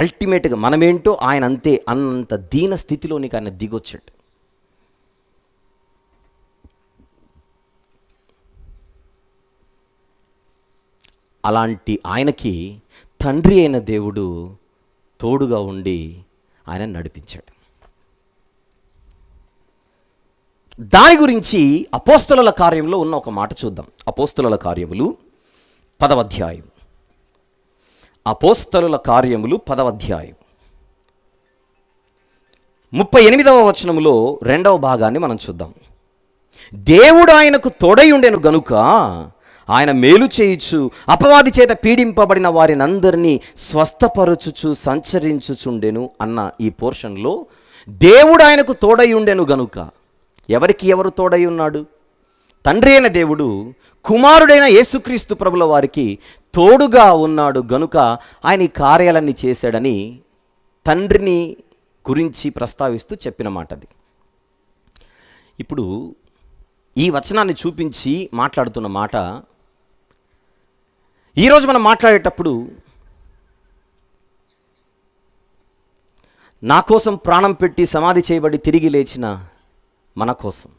అల్టిమేట్గా మనమేంటో ఆయన అంతే, అంత దీన స్థితిలోనికి ఆయన దిగొచ్చాడు. అలాంటి ఆయనకి తండ్రి అయిన దేవుడు తోడుగా ఉండి ఆయన నడిపించాడు. దాని గురించి అపోస్తలుల కార్యంలో ఉన్న ఒక మాట చూద్దాం. అపోస్తలుల కార్యములు 10వ అధ్యాయం. అపోస్తలుల కార్యములు 10వ అధ్యాయం 38వ వచనములో 2వ భాగాన్ని మనం చూద్దాం. దేవుడు ఆయనకు తోడై ఉండెను గనుక ఆయన మేలు చేయుచు అపవాది చేత పీడింపబడిన వారిని అందరినీ స్వస్థపరచుచు సంచరించుచుండెను అన్న ఈ పోర్షన్లో దేవుడు ఆయనకు తోడై ఉండెను గనుక, ఎవరికి ఎవరు తోడై ఉన్నాడు? తండ్రి అయిన దేవుడు కుమారుడైన యేసుక్రీస్తు ప్రభుల వారికి తోడుగా ఉన్నాడు గనుక ఆయన ఈ కార్యాలన్నీ చేశాడని తండ్రిని గురించి ప్రస్తావిస్తూ చెప్పిన మాట అది. ఇప్పుడు ఈ వచనాన్ని చూపించి మాట్లాడుతున్న మాట, ఈరోజు మనం మాట్లాడేటప్పుడు నా కోసం ప్రాణం పెట్టి సమాధి చేయబడి తిరిగి లేచిన మన కోసం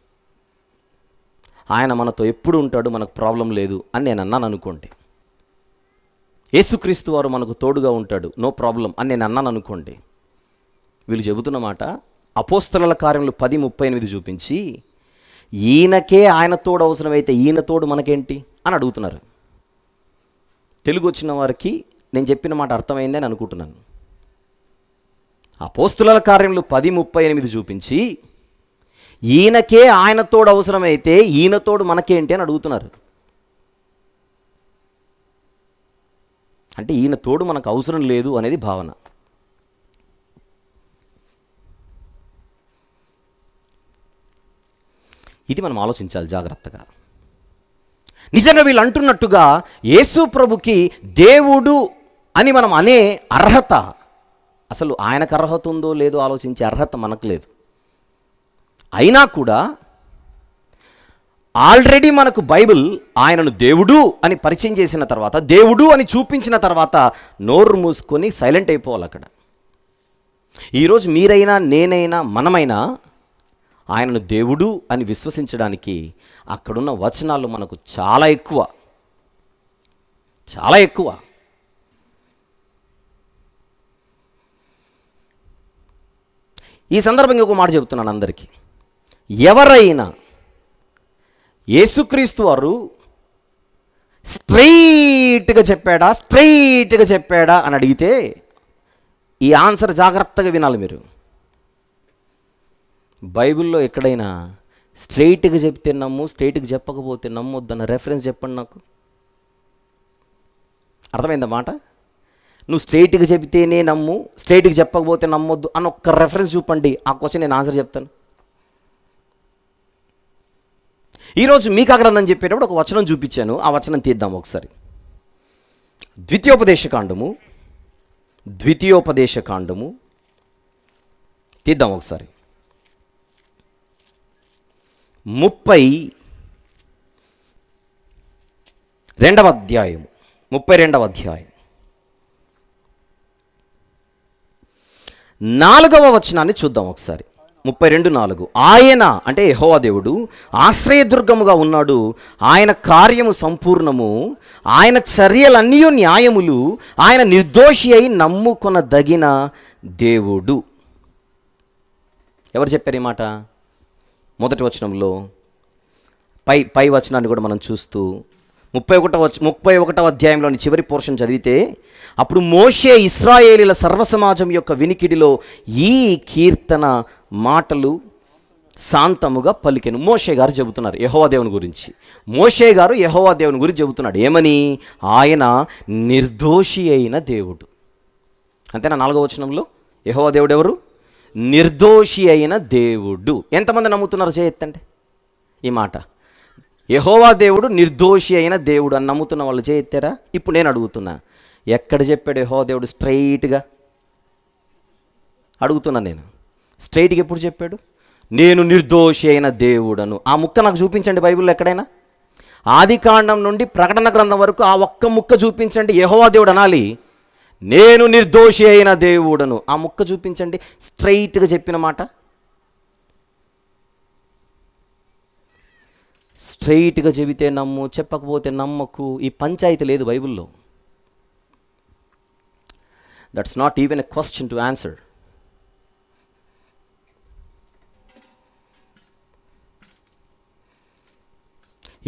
ఆయన మనతో ఎప్పుడు ఉంటాడు, మనకు ప్రాబ్లం లేదు అని నేను అన్నాను అనుకోండి. యేసుక్రీస్తు వారు మనకు తోడుగా ఉంటాడు, నో ప్రాబ్లం అని నేను అన్నాను అనుకోండి. వీళ్ళు చెబుతున్న మాట అపోస్తలుల కార్యములు 10:38 చూపించి ఈయనకే ఆయన తోడు అవసరమైతే ఈయన తోడు మనకేంటి అని అడుగుతున్నారు. తెలుగు వచ్చిన వారికి నేను చెప్పిన మాట అర్థమైంది అని అనుకుంటున్నాను. అపోస్తలుల కార్యములు 10:38 చూపించి ఈయనకే ఆయన తోడు అవసరమైతే ఈయన తోడు మనకేంటి అని అడుగుతున్నారు. అంటే ఈయన తోడు మనకు అవసరం లేదు అనేది భావన. ఇది మనం ఆలోచించాలి జాగ్రత్తగా. నిజంగా వీళ్ళు అంటున్నట్టుగా యేసు ప్రభుకి దేవుడు అని మనం అనే అర్హత, అసలు ఆయనకు అర్హత ఉందో లేదో ఆలోచించే అర్హత మనకు లేదు. అయినా కూడా ఆల్రెడీ మనకు బైబిల్ ఆయనను దేవుడు అని పరిచయం చేసిన తర్వాత, దేవుడు అని చూపించిన తర్వాత నోరు మూసుకొని సైలెంట్ అయిపోవాలి అక్కడ. ఈరోజు మీరైనా నేనైనా మనమైనా ఆయనను దేవుడు అని విశ్వసించడానికి అక్కడున్న వచనాలు మనకు చాలా ఎక్కువ, చాలా ఎక్కువ. ఈ సందర్భంగా ఒక మాట చెబుతున్నాను అందరికీ. ఎవరైనా యేసుక్రీస్తు వారు స్ట్రైట్గా చెప్పాడా అని అడిగితే ఈ ఆన్సర్ జాగ్రత్తగా వినాలి మీరు. బైబిల్లో ఎక్కడైనా స్ట్రైట్గా చెప్తే నమ్ము, స్ట్రైట్గా చెప్పకపోతే నమ్మొద్దన్న రెఫరెన్స్ చెప్పండి నాకు. అర్థమైందా మాట? నువ్వు స్ట్రైట్గా చెబితేనే నమ్ము, స్ట్రైట్గా చెప్పకపోతే నమ్మొద్దు అని ఒక్క రెఫరెన్స్ చూపండి, ఆ క్వశ్చన్ నేను ఆన్సర్ చెప్తాను. ఈరోజు మీకా గ్రంథం చెప్పేటప్పుడు ఒక వచనం చూపించాను, ఆ వచనం తీద్దాం ఒకసారి. ద్వితీయోపదేశకాండము తీద్దాం ఒకసారి. 32వ అధ్యాయం 4వ వచనాన్ని చూద్దాం ఒకసారి. 32:4 ఆయన అంటే యెహోవా దేవుడు ఆశ్రయదుర్గముగా ఉన్నాడు, ఆయన కార్యము సంపూర్ణము, ఆయన చర్యలన్నీ న్యాయములు, ఆయన నిర్దోషి అయి నమ్ముకొనదగిన దేవుడు. ఎవరు చెప్పారు ఈ మాట? మొదటి వచనంలో పై వచనాన్ని కూడా మనం చూస్తూ 31వ అధ్యాయంలోని చివరి పోర్షన్ చదివితే, అప్పుడు మోషే ఇశ్రాయేలీల సర్వసమాజం యొక్క వినికిడిలో ఈ కీర్తన మాటలు శాంతముగా పలికెను. మోషే గారు చెబుతున్నారు యెహోవా దేవుని గురించి. మోషే గారు యెహోవా దేవుని గురించి చెబుతున్నాడు ఏమని? ఆయన నిర్దోషి అయిన దేవుడు. అంతేనా? 4వ వచనంలో యెహోవా దేవుడు ఎవరు? నిర్దోషి అయిన దేవుడు. ఎంతమంది నమ్ముతున్నారు చేయొద్దంటే ఈ మాట? యెహోవా దేవుడు నిర్దోషి అయిన దేవుడు అని నమ్ముతున్న వాళ్ళు చేయెత్తారా? ఇప్పుడు నేను అడుగుతున్నా, ఎక్కడ చెప్పాడు యెహోవా దేవుడు స్ట్రైట్గా? అడుగుతున్నా నేను, స్ట్రైట్గా ఎప్పుడు చెప్పాడు? నేను నిర్దోషి అయిన దేవుడను. ఆ ముక్క నాకు చూపించండి బైబిల్లో ఎక్కడైనా. ఆదికాండం నుండి ప్రకటన గ్రంథం వరకు ఆ ఒక్క ముక్క చూపించండి. యెహోవా దేవుడు అనాలి నేను నిర్దోషి అయిన దేవుడను. ఆ ముక్క చూపించండి స్ట్రైట్గా చెప్పిన మాట. స్ట్రైట్గా చెబితే నమ్ము, చెప్పకపోతే నమ్మకు. ఈ పంచాయతీ లేదు బైబిల్లో. That's not even a question to answer.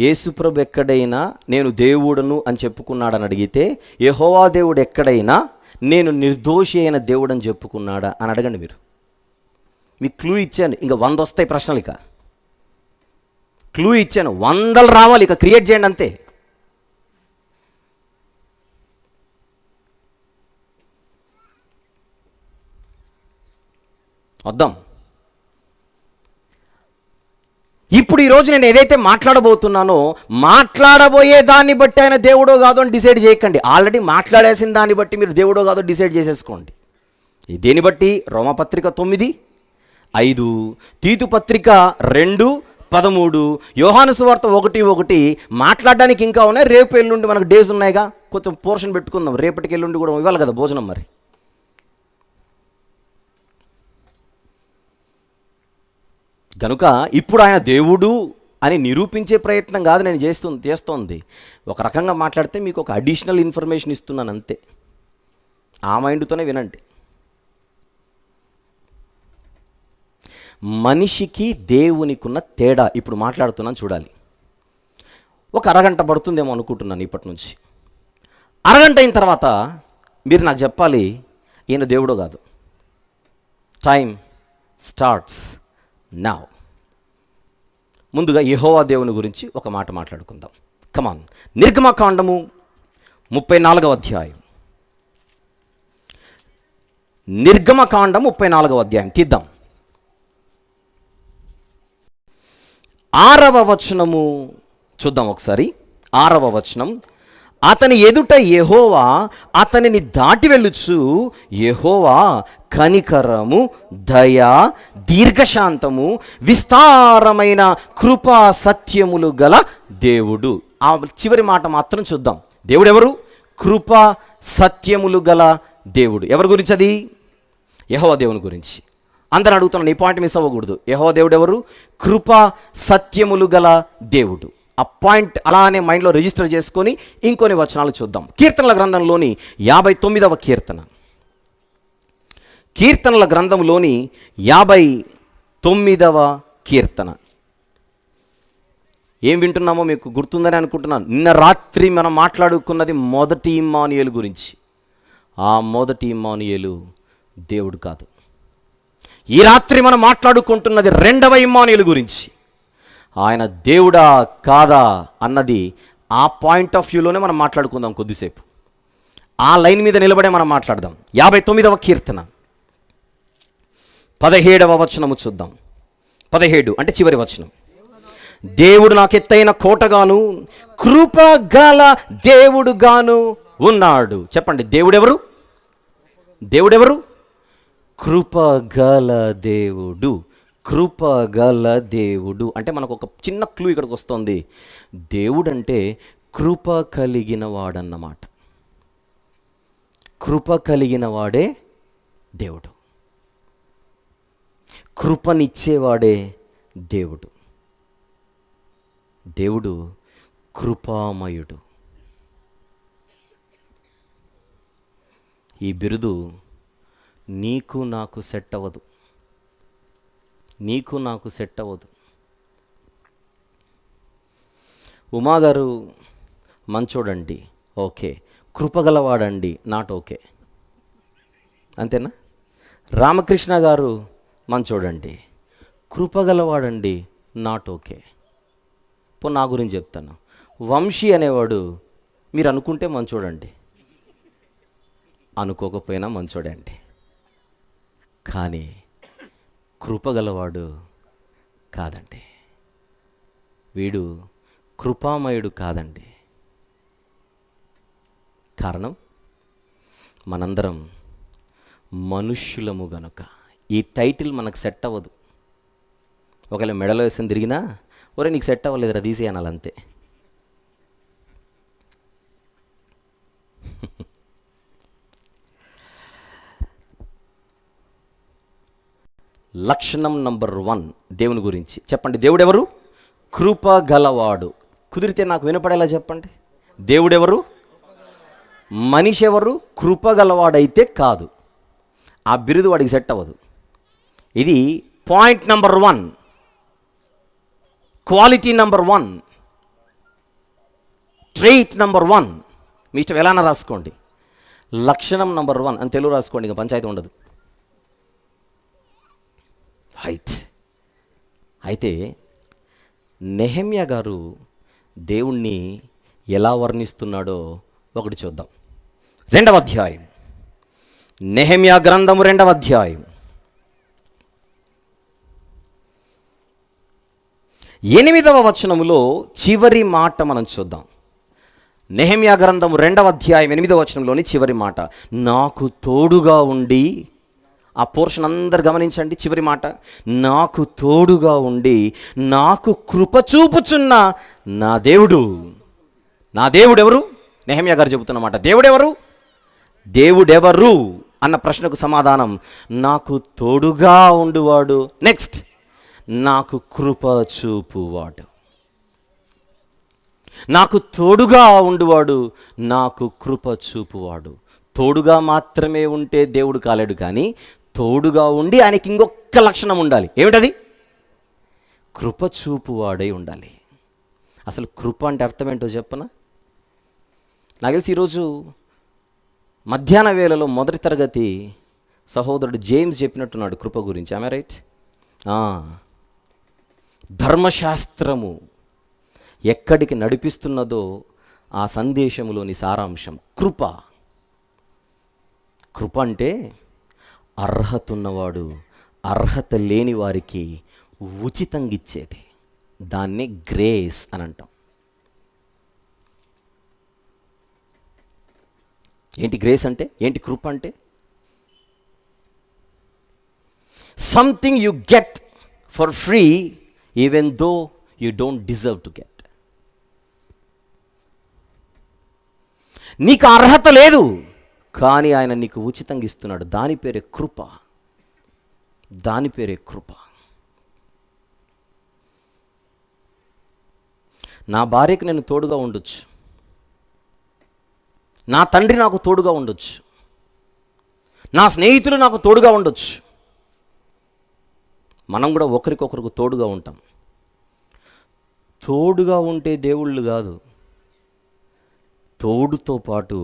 యేసుప్రభు ఎక్కడైనా నేను దేవుడను అని చెప్పుకున్నాడని అడిగితే, యెహోవా దేవుడు ఎక్కడైనా నేను నిర్దోషి అయిన దేవుడు అని చెప్పుకున్నాడా అని అడగండి మీరు. మీకు క్లూ ఇచ్చాను, ఇంకా 100 వస్తాయి ప్రశ్నలు. ఇక క్లూ ఇచ్చాను, 100 రావాలి. ఇక క్రియేట్ చేయండి అంతే. వద్దాం. ఇప్పుడు ఈరోజు నేను ఏదైతే మాట్లాడబోతున్నానో, మాట్లాడబోయే దాన్ని బట్టి ఆయన దేవుడో కాదో అని డిసైడ్ చేయకండి. ఆల్రెడీ మాట్లాడేసిన దాన్ని బట్టి మీరు దేవుడో కాదో డిసైడ్ చేసేసుకోండి. దేని బట్టి? రోమపత్రిక 9:5, తీతు పత్రిక 2:13, యోహాను సువార్త 1:1. మాట్లాడడానికి ఇంకా ఉన్నాయి. రేపు ఎల్లుండి మనకు డేస్ ఉన్నాయిగా, కొంచెం పోర్షన్ పెట్టుకుందాం. రేపటికి ఎల్లుండి కూడా ఇవ్వాలి కదా భోజనం. మరి కనుక ఇప్పుడు ఆయన దేవుడు అని నిరూపించే ప్రయత్నం కాదు నేను చేస్తోంది. ఒక రకంగా మాట్లాడితే మీకు ఒక అడిషనల్ ఇన్ఫర్మేషన్ ఇస్తున్నాను అంతే. ఆ మైండ్తోనే వినండి. మనిషికి దేవునికున్న తేడా ఇప్పుడు మాట్లాడుతున్నాను చూడాలి. ఒక అరగంట పడుతుందేమో అనుకుంటున్నాను ఇప్పటి నుంచి. అరగంట అయిన తర్వాత మీరు నాకు చెప్పాలి ఈయన దేవుడో కాదు. Time starts now. ముందుగా యెహోవా దేవుని గురించి ఒక మాట మాట్లాడుకుందాం. కమాన్. నిర్గమకాండము 34వ అధ్యాయం. నిర్గమకాండం 34వ అధ్యాయం తీద్దాం. 6వ వచనము చూద్దాం ఒకసారి. 6వ వచనం. అతని ఎదుట యెహోవా అతనిని దాటి వెళ్ళుచు, యెహోవా కనికరము, దయ, దీర్ఘశాంతము, విస్తారమైన కృపా సత్యములు గల దేవుడు. ఆ చివరి మాట మాత్రం చూద్దాం. దేవుడు ఎవరు? కృపా సత్యములు గల దేవుడు. ఎవరి గురించి అది? యెహోవా దేవుని గురించి. అందరూ అడుగుతున్నాను, ఈ పాయింట్ మిస్ అవ్వకూడదు. యెహోవా దేవుడు ఎవరు? కృపా సత్యములు గల దేవుడు. ఆ పాయింట్ అలానే మైండ్లో రిజిస్టర్ చేసుకొని ఇంకొన్ని వచనాలు చూద్దాం. కీర్తనల గ్రంథంలోని 59వ కీర్తన. కీర్తనల గ్రంథంలోని 59వ కీర్తన. ఏం వింటున్నామో మీకు గుర్తుందని అనుకుంటున్నాను. నిన్న రాత్రి మనం మాట్లాడుకున్నది మొదటి ఇమ్మానుయేలు గురించి. ఆ మొదటి ఇమ్మానుయేలు దేవుడు కాదు. ఈ రాత్రి మనం మాట్లాడుకుంటున్నది రెండవ ఇమ్మానుయేలు గురించి. ఆయన దేవుడా కాదా అన్నది ఆ పాయింట్ ఆఫ్ వ్యూలోనే మనం మాట్లాడుకుందాం కొద్దిసేపు. ఆ లైన్ మీద నిలబడే మనం మాట్లాడదాం. 59వ కీర్తన 17వ వచనము చూద్దాం. 17 అంటే చివరి వచనం. దేవుడు నాకెత్తైన కోటగాను కృపగల దేవుడుగాను ఉన్నాడు. చెప్పండి, దేవుడెవరు? దేవుడెవరు? కృపగల దేవుడు. కృపగల దేవుడు అంటే మనకు ఒక చిన్న క్లూ ఇక్కడికి వస్తుంది. దేవుడు అంటే కృప కలిగిన వాడన్నమాట. కృప కలిగిన వాడే దేవుడు. కృపనిచ్చేవాడే దేవుడు. దేవుడు కృపామయుడు. ఈ బిరుదు నీకు నాకు సెట్ అవ్వదు. నీకు నాకు సెట్ అవ్వదు. ఉమాగారు మంచోడండి, ఓకే. కృపగలవాడండి, నాట్ ఓకే. అంతేనా? రామకృష్ణ గారు మంచోడండి, కృపగలవాడండి, నాట్ ఓకే. ఇప్పుడు నా గురించి చెప్తాను. వంశీ అనేవాడు మీరు అనుకుంటే మంచోడండి, అనుకోకపోయినా మంచోడండి. కానీ కృపగలవాడు కాదండి. వీడు కృపామయుడు కాదండి. కారణం మనందరం మనుష్యులము గనుక ఈ టైటిల్ మనకు సెట్ అవ్వదు. ఒకవేళ మెడలో వేసుకొని తిరిగినా ఒరే నీకు సెట్ అవ్వలేదురా తీసి అనాలంతే. లక్షణం నంబర్ 1 దేవుని గురించి చెప్పండి. దేవుడెవరు? కృప గలవాడు. కుదిరితే నాకు వినపడేలా చెప్పండి. దేవుడెవరు? మనిషి ఎవరు? కృప గలవాడైతే కాదు. ఆ బిరుదు వాడికి సెట్ అవ్వదు. ఇది point number 1, quality number 1, trait number 1. మీ ఇష్టం ఎలానా రాసుకోండి. లక్షణం నంబర్ 1 అని తెలుగు రాసుకోండి, ఇంకా పంచాయతీ ఉండదు. రైట్. అయితే నెహెమ్యా గారు దేవుణ్ణి ఎలా వర్ణిస్తున్నాడో ఒకటి చూద్దాం. 2వ అధ్యాయం, నెహెమ్యా గ్రంథము 2వ అధ్యాయం 8వ వచనములో చివరి మాట మనం చూద్దాం. నెహెమ్యా గ్రంథము 2వ అధ్యాయం 8వ వచనంలోని చివరి మాట, నాకు తోడుగా ఉండి. ఆ పోర్షన్ అందరు గమనించండి. చివరి మాట, నాకు తోడుగా ఉండి నాకు కృప చూపుచున్న నా దేవుడు. నా దేవుడు ఎవరు? నెహెమ్యా గారు చెబుతున్నమాట. దేవుడెవరు? దేవుడెవరు అన్న ప్రశ్నకు సమాధానం, నాకు తోడుగా ఉండువాడు. నెక్స్ట్, నాకు కృప చూపువాడు. నాకు తోడుగా ఉండువాడు, నాకు కృప చూపువాడు. తోడుగా మాత్రమే ఉంటే దేవుడు కాలేడు, కానీ తోడుగా ఉండి ఆయనకి ఇంకొక లక్షణం ఉండాలి. ఏమిటది? కృప చూపువాడై ఉండాలి. అసలు కృప అంటే అర్థం ఏంటో చెప్పనా? నాకు తెలిసి ఈరోజు మధ్యాహ్న వేళలో మొదటి తరగతి సహోదరుడు జేమ్స్ చెప్పినట్టున్నాడు కృప గురించి. ఆమె రైట్? ధర్మశాస్త్రము ఎక్కడికి నడిపిస్తున్నదో ఆ సందేశములోని సారాంశం కృప. కృప అంటే అర్హత ఉన్నవాడు అర్హత లేని వారికి ఉచితంగా ఇచ్చేది. దాన్నే గ్రేస్ అని అంటాం. ఏంటి గ్రేస్ అంటే? ఏంటి కృప అంటే? Something you get for free even though you don't deserve to get. నీకు అర్హత లేదు కానీ ఆయన నీకు ఉచితంగా ఇస్తున్నాడు. దాని పేరే కృప. దాని పేరే కృప. నా భార్యకు నేను తోడుగా ఉండొచ్చు, నా తండ్రి నాకు తోడుగా ఉండొచ్చు, నా స్నేహితులు నాకు తోడుగా ఉండొచ్చు. మనం కూడా ఒకరికొకరికి తోడుగా ఉంటాం. తోడుగా ఉంటే దేవుళ్ళు కాదు, తోడుతో పాటు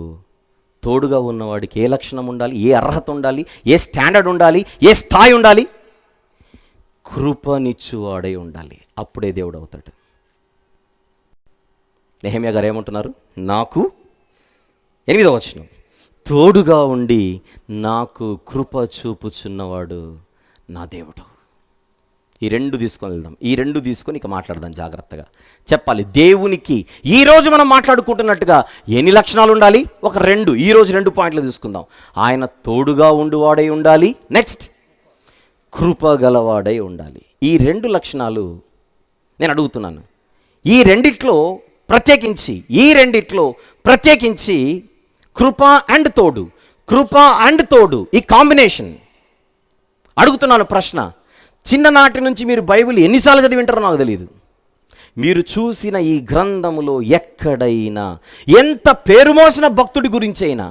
తోడుగా ఉన్నవాడికి ఏ లక్షణం ఉండాలి, ఏ అర్హత ఉండాలి, ఏ స్టాండర్డ్ ఉండాలి, ఏ స్థాయి ఉండాలి? కృపనిచ్చువాడై ఉండాలి. అప్పుడే దేవుడు అవుతాడు. నెహెమ్యా గారు ఏమంటున్నారు? నాకు 8వ వచనం, తోడుగా ఉండి నాకు కృప చూపుచున్నవాడు నా దేవుడు. ఈ రెండు తీసుకొని వెళ్దాం. ఈ రెండు తీసుకొని ఇక మాట్లాడదాం. జాగ్రత్తగా చెప్పాలి. దేవునికి ఈరోజు మనం మాట్లాడుకుంటున్నట్టుగా ఎన్ని లక్షణాలు ఉండాలి? ఒక 2. ఈరోజు 2 పాయింట్లు తీసుకుందాం. ఆయన తోడుగా ఉండువాడై ఉండాలి, నెక్స్ట్ కృప గలవాడై ఉండాలి. ఈ 2 లక్షణాలు నేను అడుగుతున్నాను. ఈ రెండిట్లో ప్రత్యేకించి కృప అండ్ తోడు, కృప అండ్ తోడు, ఈ కాంబినేషన్ అడుగుతున్నాను. ప్రశ్న, చిన్ననాటి నుంచి మీరు బైబిల్ ఎన్నిసార్లు చదివి వింటారో నాకు తెలియదు. మీరు చూసిన ఈ గ్రంథములో ఎక్కడైనా ఎంత పేరు మోసిన భక్తుడి గురించైనా,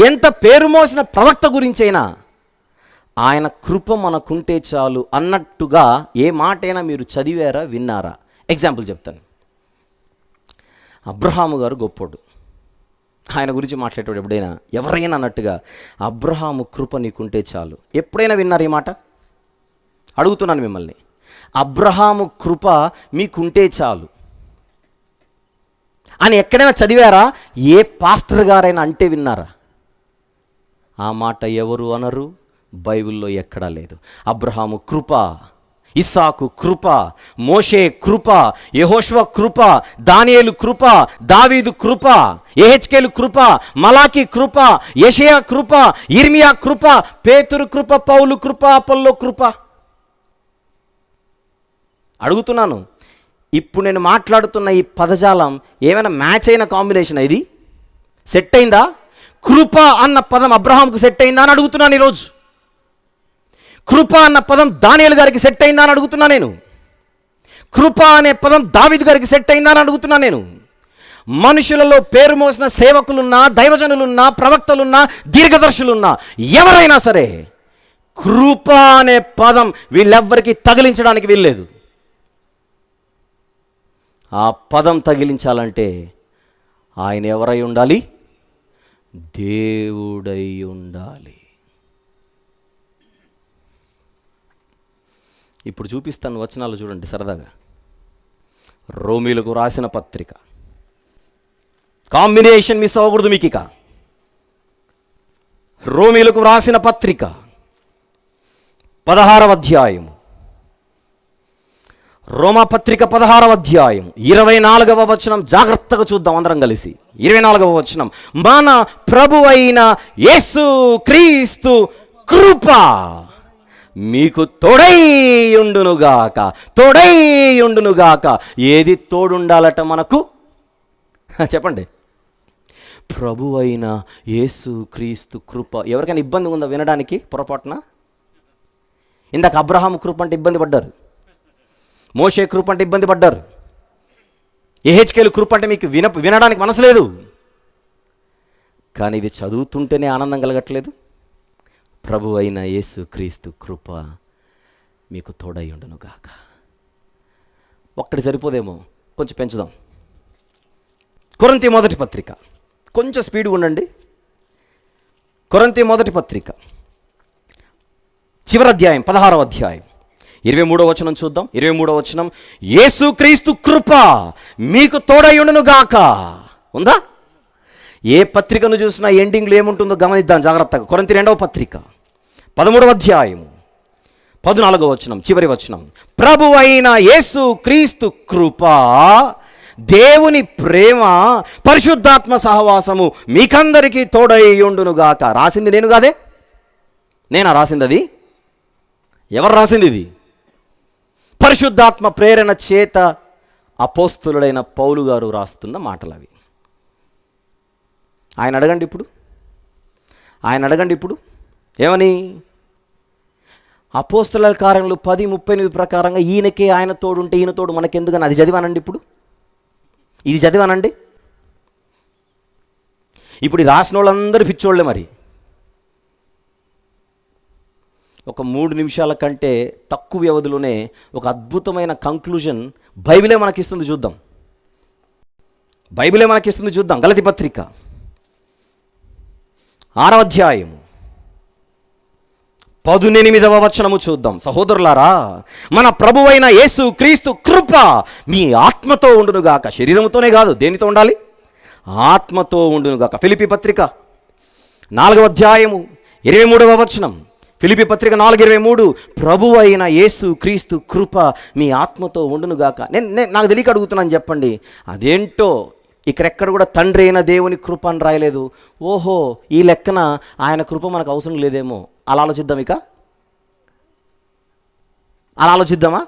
ఎంత పేరు మోసిన ప్రవక్త గురించైనా ఆయన కృప మనకుంటే చాలు అన్నట్టుగా ఏ మాటైనా మీరు చదివారా, విన్నారా? ఎగ్జాంపుల్ చెప్తాను. అబ్రహాము గారు గొప్పోడు. ఆయన గురించి మాట్లాడేటప్పుడు ఎప్పుడైనా ఎవరైనా అన్నట్టుగా అబ్రహాము కృప నీకుంటే చాలు. ఎప్పుడైనా విన్నారు ఈ మాట? అడుగుతున్నాను మిమ్మల్ని. అబ్రహాము కృప మీకుంటే చాలు అని ఎక్కడైనా చదివారా? ఏ పాస్టర్ గారైనా అంటే విన్నారా? ఆ మాట ఎవరు అనరు, బైబిల్లో ఎక్కడా లేదు. అబ్రహాము కృప, ఇస్సాకు కృప, మోషే కృప, యెహోషువ కృప, దానియేలు కృప, దావీదు కృప, యెహెజ్కేలు కృప, మలాకి కృప, యెషయా కృప, ఇర్మియా కృప, పేతురు కృప, పౌలు కృప, అపొల్లో కృప. అడుగుతున్నాను, ఇప్పుడు నేను మాట్లాడుతున్న ఈ పదజాలం ఏమైనా మ్యాచ్ అయిన కాంబినేషన్? ఇది సెట్ అయిందా? కృప అన్న పదం అబ్రహాంకు సెట్ అయిందా అని అడుగుతున్నాను ఈరోజు. కృప అన్న పదం దానియేలు గారికి సెట్ అయిందా అని అడుగుతున్నా నేను. కృప అనే పదం దావీదు గారికి సెట్ అయిందా అని అడుగుతున్నా నేను. మనుషులలో పేరు మోసిన సేవకులున్నా, దైవజనులున్నా, ప్రవక్తలున్నా, దీర్ఘదర్శులున్నా, ఎవరైనా సరే కృప అనే పదం వీళ్ళెవ్వరికి తగిలించడానికి వీల్లేదు. ఆ పదం తగిలించాలంటే ఆయన ఎవరై ఉండాలి? దేవుడై ఉండాలి. ఇప్పుడు చూపిస్తాను వచనాలు చూడండి సరదాగా. రోమీలకు రాసిన పత్రిక, కాంబినేషన్ మిస్ అవ్వకూడదు మీకు ఇక. రోమీలకు రాసిన పత్రిక 16వ అధ్యాయం, రోమా పత్రిక 16వ అధ్యాయం 24వ వచనం జాగ్రత్తగా చూద్దాం అందరం కలిసి. 24వ వచనం, మన ప్రభువైన యేసు క్రీస్తు కృప మీకు తోడైయుండునుగాక. తోడైయుండునుగాక. ఏది తోడుండాలట మనకు? చెప్పండి. ప్రభువైన యేసు క్రీస్తు కృప. ఎవరికైనా ఇబ్బంది ఉందా వినడానికి? పొరపాటున ఇందాక అబ్రహాము కృప అంటే ఇబ్బంది పడ్డారు, మోషే కృప అంటే ఇబ్బంది పడ్డారు, యెహెజ్కేలు కృప అంటే మీకు వినడానికి మనసు లేదు. కానీ ఇది చదువుతుంటేనే ఆనందం కలగట్లేదు. ప్రభు అయిన యేసు క్రీస్తు కృప మీకు తోడై ఉండునుగాక. ఒక్కటి సరిపోదేమో, కొంచెం పెంచుదాం. కొరింథీ మొదటి పత్రిక, కొంచెం స్పీడ్గా ఉండండి. కొరింథీ మొదటి పత్రిక చివరి అధ్యాయం 16వ అధ్యాయం 23వ వచనం చూద్దాం. 23వ వచనం, యేసుక్రీస్తు కృప మీకు తోడయుండును గాక. ఉందా? ఏ పత్రికను చూసినా ఎండింగ్లో ఏముంటుందో గమనిద్దాం జాగ్రత్తగా. కొరింథీ 2వ పత్రిక 13వ అధ్యాయము 14వ వచనం, చివరి వచనం, ప్రభువైన యేసుక్రీస్తు కృప, దేవుని ప్రేమ, పరిశుద్ధాత్మ సహవాసము మీకందరికీ తోడయుండును గాక. రాసింది నేను కాదే, నేనా రాసింది? అది ఎవరు రాసింది? ఇది పరిశుద్ధాత్మ ప్రేరణ చేత అపోస్తులుడైన పౌలు గారు రాస్తున్న మాటలు అవి. ఆయన అడగండి ఇప్పుడు ఏమని? అపోస్తుల కార్యములు 10:38 ప్రకారంగా ఈయనకే ఆయన తోడుంటే ఈయన తోడు మనకెందుకని అది చదివానండి. ఇది చదివానండి. ఇప్పుడు ఈ రాసిన వాళ్ళందరూ పిచ్చోళ్ళే. మరి ఒక 3 నిమిషాల కంటే తక్కువ వ్యవధిలోనే ఒక అద్భుతమైన కంక్లూజన్ బైబిలే మనకిస్తుంది చూద్దాం. గలతీ పత్రిక 6వ అధ్యాయము 18వ వచనము చూద్దాం. సహోదరులారా, మన ప్రభువైన యేసు క్రీస్తు కృప మీ ఆత్మతో ఉండునుగాక. శరీరంతోనే కాదు, దేనితో ఉండాలి? ఆత్మతో ఉండునుగాక. ఫిలిప్పీ పత్రిక 4వ అధ్యాయము 23వ వచనం. ఫిలిప్పీ పత్రిక 4:23, ప్రభువైన యేసు క్రీస్తు కృప మీ ఆత్మతో ఉండునుగాక. నాకు తెలియక అడుగుతున్నాను, చెప్పండి. అదేంటో ఇక్కడెక్కడ కూడా తండ్రి అయిన దేవుని కృప అని రాయలేదు. ఓహో, ఈ లెక్కన ఆయన కృప మనకు అవసరం లేదేమో. అలా ఆలోచిద్దామా?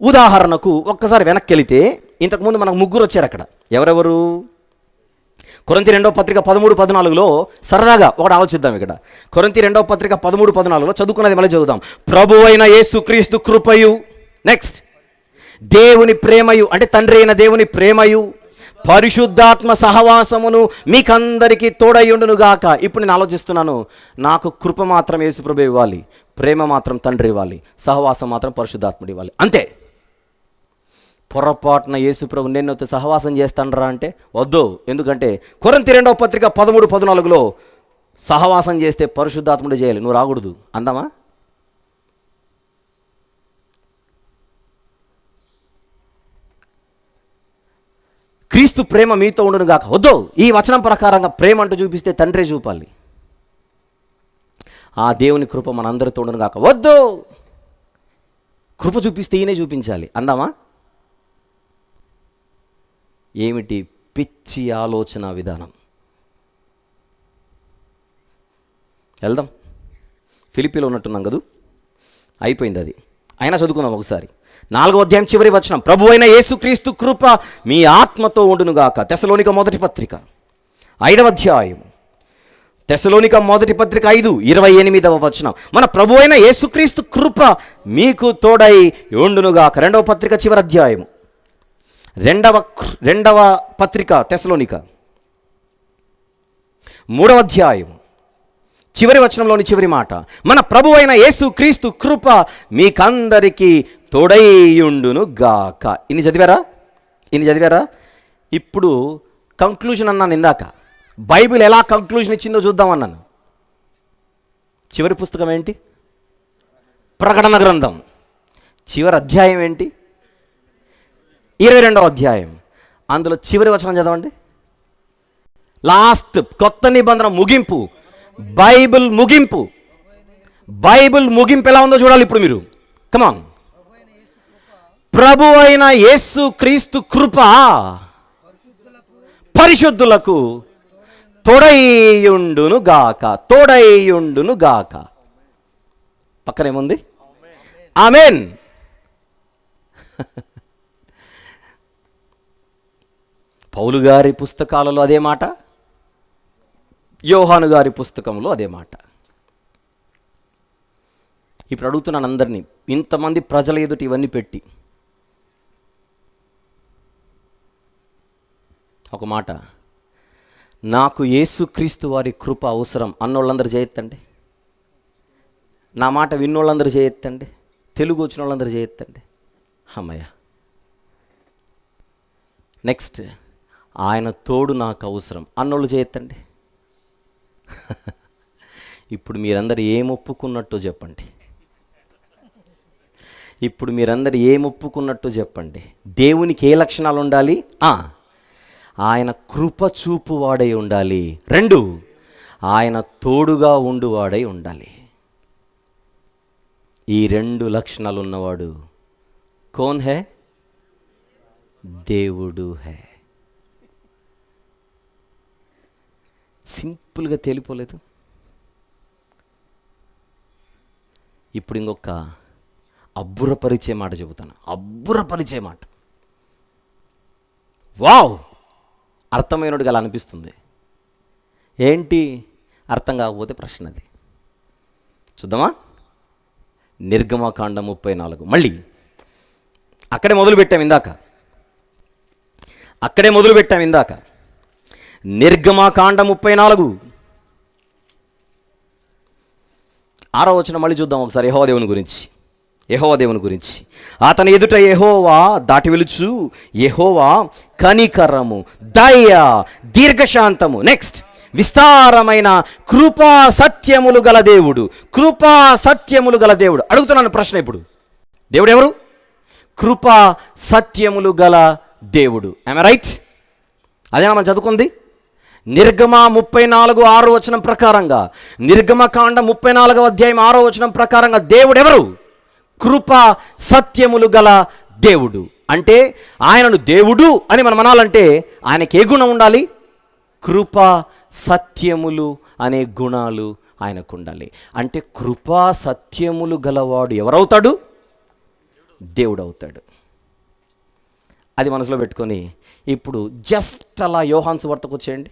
ఉదాహరణకు ఒక్కసారి వెనక్కి వెళితే ఇంతకుముందు మనకు 3 వచ్చారు అక్కడ. ఎవరెవరు? కొరింథీ 2వ పత్రిక 13-14లో సరదాగా ఒకటి ఆలోచిద్దాం. ఇక్కడ కొరింథీ 2వ పత్రిక 13-14లో చదువుకున్నది మళ్ళీ చదువుదాం. ప్రభువైన యేసుక్రీస్తు కృపయు, నెక్స్ట్, దేవుని ప్రేమయు, అంటే తండ్రి అయిన దేవుని ప్రేమయు, పరిశుద్ధాత్మ సహవాసమును మీకందరికీ తోడయుండునుగాక. ఇప్పుడు నేను ఆలోచిస్తున్నాను, నాకు కృప మాత్రం యేసుప్రభు ఇవ్వాలి, ప్రేమ మాత్రం తండ్రి ఇవ్వాలి, సహవాసం మాత్రం పరిశుద్ధాత్ముడు ఇవ్వాలి, అంతే. పొరపాటున యేసుప్రభు నేను సహవాసం చేస్తానరా అంటే వద్దు. ఎందుకంటే కొరింథీ 2వ పత్రిక 13-14లో సహవాసం చేస్తే పరిశుద్ధాత్ముడు చేయాలి, నువ్వు రాకూడదు అందామా? క్రీస్తు ప్రేమ మీతో ఉండును గాక, వద్దు. ఈ వచనం ప్రకారంగా ప్రేమ అంటూ చూపిస్తే తండ్రే చూపాలి. ఆ దేవుని కృప మనందరితో ఉండును గాక, వద్దు. కృప చూపిస్తే ఈయనే చూపించాలి అందామా? ఏమిటి పిచ్చి ఆలోచన విధానం. వెళ్దాం. ఫిలిప్పీలో ఉన్నట్టున్నాం కదూ, అయిపోయింది అది. అయినా చదువుకుందాం ఒకసారి. 4వ అధ్యాయం చివరి వచనం, ప్రభువైన యేసుక్రీస్తు కృప మీ ఆత్మతో ఉండునుగాక. తెస్సలోనిక మొదటి పత్రిక 5వ అధ్యాయం, తెస్సలోనిక మొదటి పత్రిక 5:28వ వచనం, మన ప్రభువైన యేసుక్రీస్తు కృప మీకు తోడై ఉండునుగాక. 2వ పత్రిక చివరి అధ్యాయము, రెండవ పత్రిక తెస్సలోనిక 3వ అధ్యాయం చివరి వచనంలోని చివరి మాట, మన ప్రభువైన యేసుక్రీస్తు కృప మీకందరికీ తోడైయుండును గాక. ఇన్ని చదివారా? ఇప్పుడు కంక్లూజన్ అన్నాను ఇందాక. బైబిల్ ఎలా కంక్లూజన్ ఇచ్చిందో చూద్దామన్నాను. చివరి పుస్తకం ఏంటి? ప్రకటన గ్రంథం. చివరి అధ్యాయం ఏంటి? 22వ అధ్యాయం. అందులో చివరి వచనం చదవండి. లాస్ట్, కొత్త నిబంధన ముగింపు, బైబిల్ ముగింపు ఎలా ఉందో చూడాలి ఇప్పుడు మీరు. కమాన్. ప్రభు అయిన యేసు క్రీస్తు కృప పరిశుద్ధులకు తోడైయుండును గాక. పక్కనేముంది? ఆమేన్. పౌలు గారి పుస్తకాలలో అదే మాట, యోహాను గారి పుస్తకంలో అదే మాట. ఇప్పుడు అడుగుతున్నాను అందరినీ, ఇంతమంది ప్రజల ఎదుట ఇవన్నీ పెట్టి ఒక మాట, నాకు యేసుక్రీస్తు వారి కృప అవసరం అన్నోళ్ళందరూ చేయొద్దండి. నా మాట విన్నోళ్ళందరూ చేయొద్దండి. తెలుగు వచ్చిన వాళ్ళందరూ చేయొద్దండి. అమ్మయ్య. నెక్స్ట్, ఆయన తోడు నాకు అవసరం అన్నోళ్ళు చేయొద్దండి. ఇప్పుడు మీరందరూ ఏం ఒప్పుకున్నట్టు చెప్పండి. ఇప్పుడు మీరందరూ ఏం ఒప్పుకున్నట్టు చెప్పండి. దేవునికి ఏ లక్షణాలు ఉండాలి? ఆయన కృప చూపువాడై ఉండాలి. 2, ఆయన తోడుగా ఉండువాడై ఉండాలి. ఈ 2 లక్షణాలు ఉన్నవాడు కౌన్ హై? దేవుడు హై. సింపుల్గా తేలిపోలేదు? ఇప్పుడు ఇంకొక అబ్బురపరిచే మాట చెబుతాను. అబ్బురపరిచే మాట. వావ్, అర్థమైనట్టుగా అలా అనిపిస్తుంది. ఏంటి అర్థం కాకపోతే ప్రశ్న అది. చూద్దామా? నిర్గమకాండం 34. మళ్ళీ అక్కడే మొదలుపెట్టాం ఇందాక. నిర్గమకాండం 34 6వ వచనం మళ్ళీ చూద్దాం ఒకసారి. యెహోవా దేవుని గురించి. అతని ఎదుట యెహోవా దాటి వెలుచు, యెహోవా కనికరము, దయ, దీర్ఘశాంతము, నెక్స్ట్ విస్తారమైన కృపా సత్యములు గల దేవుడు. అడుగుతున్నాను ప్రశ్న ఇప్పుడు. దేవుడు ఎవరు? కృపా సత్యములు గల దేవుడు. ఆమె రైట్? అదేనా మనం చదువుకుంది? నిర్గమ 34:6 వచనం ప్రకారంగా, నిర్గమకాండం 34వ అధ్యాయం 6వ వచనం ప్రకారంగా దేవుడు ఎవరు? కృపా సత్యములు గల దేవుడు. అంటే ఆయనను దేవుడు అని మనం అనాలంటే ఆయనకి ఏ గుణం ఉండాలి? కృపా సత్యములు అనే గుణాలు ఆయనకు ఉండాలి. అంటే కృపా సత్యములు గలవాడు ఎవరవుతాడు? దేవుడు అవుతాడు. అది మనసులో పెట్టుకొని ఇప్పుడు జస్ట్ అలా యోహాను సువార్తకు వచ్చేయండి,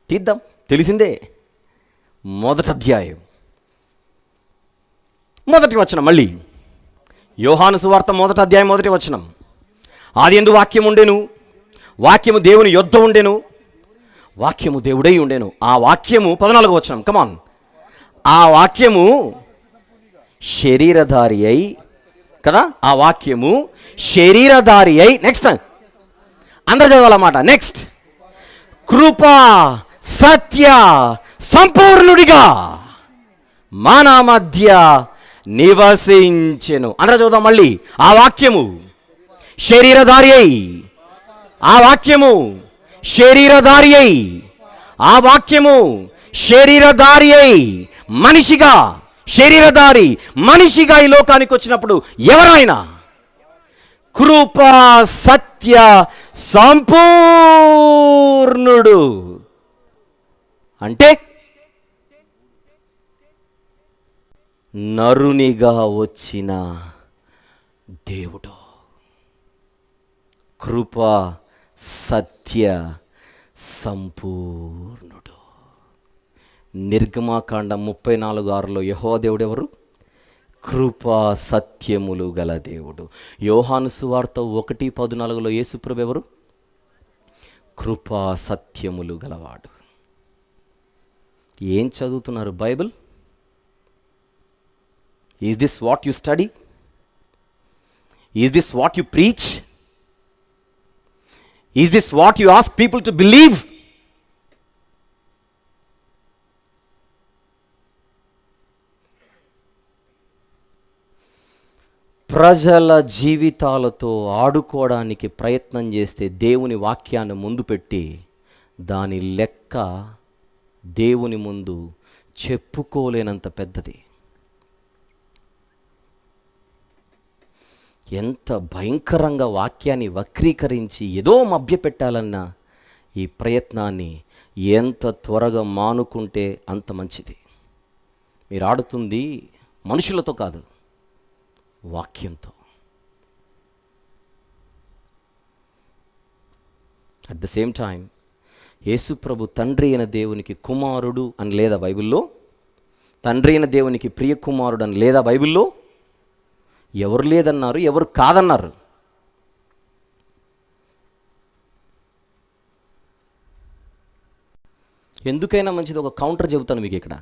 తీద్దాం. తెలిసిందే, 1వ అధ్యాయం 1వ వచనం. మళ్ళీ యోహాను సువార్త 1వ అధ్యాయం 1వ వచనం. ఆదియందు వాక్యం ఉండెను, వాక్యము దేవుని యొద్ద ఉండెను, వాక్యము దేవుడై ఉండెను. ఆ వాక్యము 14వ వచనం. కమాన్. ఆ వాక్యము శరీరధారి అయి కదా, ఆ వాక్యము శరీరధారి అయి, నెక్స్ట్ అందరూ చదవాలన్నమాట. నెక్స్ట్ కృపా సత్య సంపూర్ణుడిగా మన మధ్య నివసించెను. అందరూ చదువుదాం మళ్ళీ. ఆ వాక్యము శరీరధారి అయి, ఆ వాక్యము శరీరధారి అయి, ఆ వాక్యము శరీరధారి అయి, మనిషిగా శరీరధారి మనిషిగా ఈ లోకానికి వచ్చినప్పుడు ఎవరైనా కృపా సత్య సంపూర్ణుడు అంటే నరునిగా వచ్చిన దేవుడు. కృపా సత్య సంపూర్ణుడు. నిర్గమకాండం 34:6లో యెహోవా దేవుడు ఎవరు? కృపా సత్యములు గల దేవుడు. యోహాను సువార్త 1:14లో యేసుప్రభు ఎవరు? కృపా సత్యములు గలవాడు. ఏం చదువుతున్నారు Bible? Is this what you study? Is this what you preach? Is this what you ask people to believe? ప్రజల జీవితాలతో ఆడుకోవడానికి ప్రయత్నం చేస్తే దేవుని వాక్యాన్ని ముందు పెట్టి దాని లెక్క దేవుని ముందు చెప్పుకోలేనంత పెద్దది. ఎంత భయంకరంగా వాక్యాన్ని వక్రీకరించి ఏదో మభ్యపెట్టాలన్న ఈ ప్రయత్నాన్ని ఎంత త్వరగా మానుకుంటే అంత మంచిది. మీరు ఆడుతుంది మనుషులతో కాదు, వాక్యంతో. అట్ ద సేమ్ టైం యేసు ప్రభు తండ్రి అయిన దేవునికి కుమారుడు అని లేదా బైబిల్లో? తండ్రి అయిన దేవునికి ప్రియ కుమారుడు అని లేదా బైబిల్లో? ఎవరు లేదన్నారు? ఎవరు కాదన్నారు? ఎందుకైనా మంచిది ఒక కౌంటర్ చెబుతాను మీకు ఇక్కడ.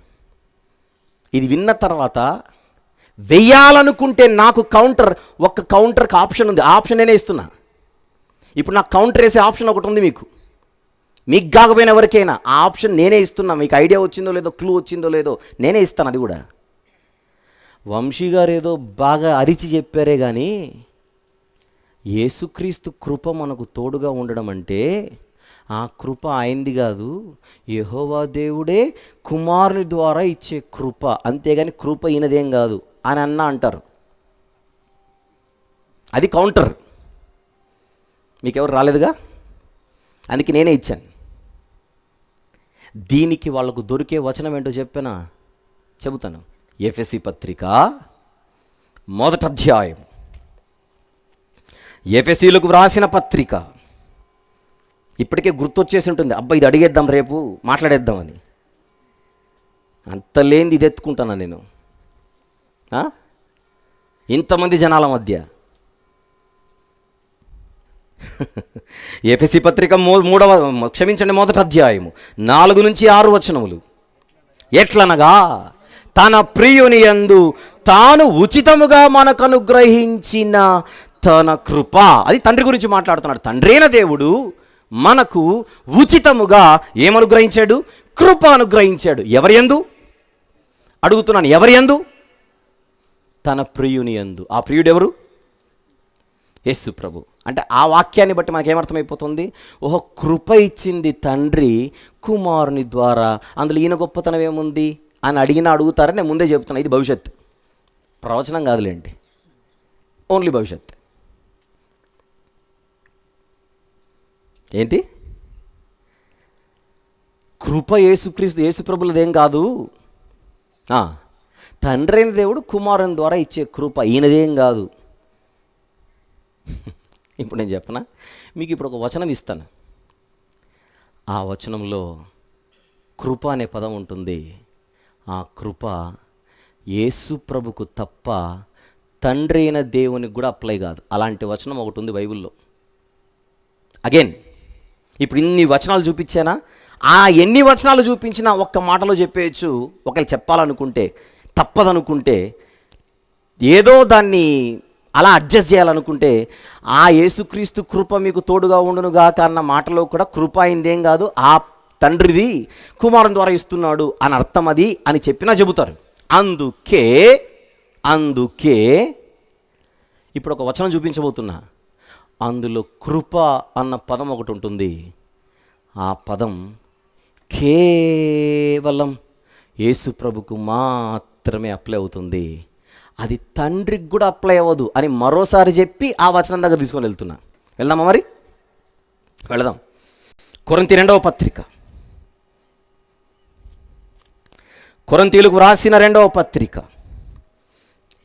ఇది విన్న తర్వాత వెయ్యాలనుకుంటే నాకు ఒక కౌంటర్కి ఆప్షన్ ఉంది. ఆ ఆప్షన్ నేనే ఇస్తున్నా. ఇప్పుడు నాకు కౌంటర్ వేసే ఆప్షన్ ఒకటి ఉంది మీకు. మీకు కాకపోయిన ఎవరికైనా ఆ ఆప్షన్ నేనే ఇస్తున్నా. మీకు ఐడియా వచ్చిందో లేదో, క్లూ వచ్చిందో లేదో నేనే ఇస్తాను. అది కూడా వంశీ గారు ఏదో బాగా అరిచి చెప్పారే కానీ యేసుక్రీస్తు కృప మనకు తోడుగా ఉండడం అంటే ఆ కృప ఆయనది కాదు, యెహోవా దేవుడే కుమారుని ద్వారా ఇచ్చే కృప, అంతేగాని కృప ఈయనదేం కాదు అని అంటారు. అది కౌంటర్. మీకెవరు రాలేదుగా, అందుకే నేనే ఇచ్చాను. దీనికి వాళ్ళకు దొరికే వచనం ఏంటో చెబుతాను. ఎఫెసీ పత్రిక 1వ అధ్యాయం, ఎఫెసీలకు వ్రాసిన పత్రిక. ఇప్పటికే గుర్తొచ్చేసి ఉంటుంది, అబ్బా ఇది అడిగేద్దాం రేపు మాట్లాడేద్దామని. అంత లేనిది ఇది ఎత్తుకుంటాను నేను ఇంతమంది జనాల మధ్య. ఎఫెసీ పత్రిక 1వ అధ్యాయము 4 నుంచి 6 వచనములు. ఎట్లనగా తన ప్రియుని యందు తాను ఉచితముగా మనకు అనుగ్రహించిన తన కృప. అది తండ్రి గురించి మాట్లాడుతున్నాడు. తండ్రైన దేవుడు మనకు ఉచితముగా ఏమనుగ్రహించాడు? కృప అనుగ్రహించాడు. ఎవరి యందు అడుగుతున్నాను, ఎవరి యందు? తన ప్రియుని యందు. ఆ ప్రియుడు ఎవరు? యేసు ప్రభు. అంటే ఆ వాక్యాన్ని బట్టి మనకేమర్థమైపోతుంది? ఓహో, కృప ఇచ్చింది తండ్రి కుమారుని ద్వారా, అందులో ఈయన గొప్పతనం ఏముంది అని అడుగుతారని నేను ముందే చెప్తున్నా. ఇది భవిష్యత్, ప్రవచనం కాదులేండి, ఓన్లీ భవిష్యత్. ఏంటి కృప? యేసు ప్రభులదేం కాదు. తండ్రి అయిన దేవుడు కుమారుని ద్వారా ఇచ్చే కృప ఈయనదేం కాదు. ఇప్పుడు నేను చెప్పనా, మీకు ఇప్పుడు ఒక వచనం ఇస్తాను. ఆ వచనంలో కృప అనే పదం ఉంటుంది. ఆ కృప యేసు ప్రభుకు తప్ప తండ్రి అయిన దేవునికి కూడా అప్లై కాదు. అలాంటి వచనం ఒకటి ఉంది బైబిల్లో. అగైన్ ఇప్పుడు ఇన్ని వచనాలు చూపించానా? ఆ ఎన్ని వచనాలు చూపించినా ఒక్క మాటలో చెప్పేయచ్చు. ఒకవేళ చెప్పాలనుకుంటే, తప్పదనుకుంటే, ఏదో దాన్ని అలా అడ్జస్ట్ చేయాలనుకుంటే, ఆ యేసుక్రీస్తు కృప మీకు తోడుగా ఉండునుగాక అన్న మాటలో కూడా కృప అయిందేం కాదు, ఆ తండ్రిది కుమారుని ద్వారా ఇస్తున్నాడు అని అర్థం అది అని చెప్పినా చెబుతారు. అందుకే ఇప్పుడు ఒక వచనం చూపించబోతున్నా. అందులో కృప అన్న పదం ఒకటి ఉంటుంది. ఆ పదం కేవలం యేసు ప్రభుకు మాత్రమే అప్లై అవుతుంది. అది తండ్రికి కూడా అప్లై అవ్వదు అని మరోసారి చెప్పి ఆ వచనం దగ్గర తీసుకొని వెళ్దామా మరి? వెళదాం. కొరింథీ 2వ పత్రిక, కొరింథీయులకు వ్రాసిన 2వ పత్రిక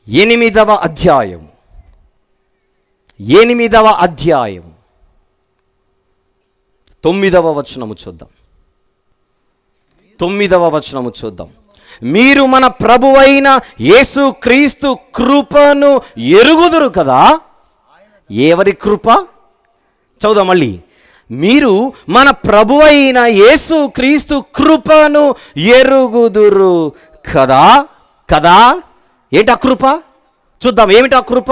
8వ అధ్యాయం 9వ వచనము చూద్దాం. 9వ వచనము చూద్దాం. మీరు మన ప్రభువైన యేసుక్రీస్తు కృపను ఎరుగుదురు కదా. ఎవరి కృప? చదువుదాం మళ్ళీ. మీరు మన ప్రభువైన యేసుక్రీస్తు కృపను ఎరుగుదురు కదా. ఏంటా కృప? చూద్దాం. ఏమిటా కృప?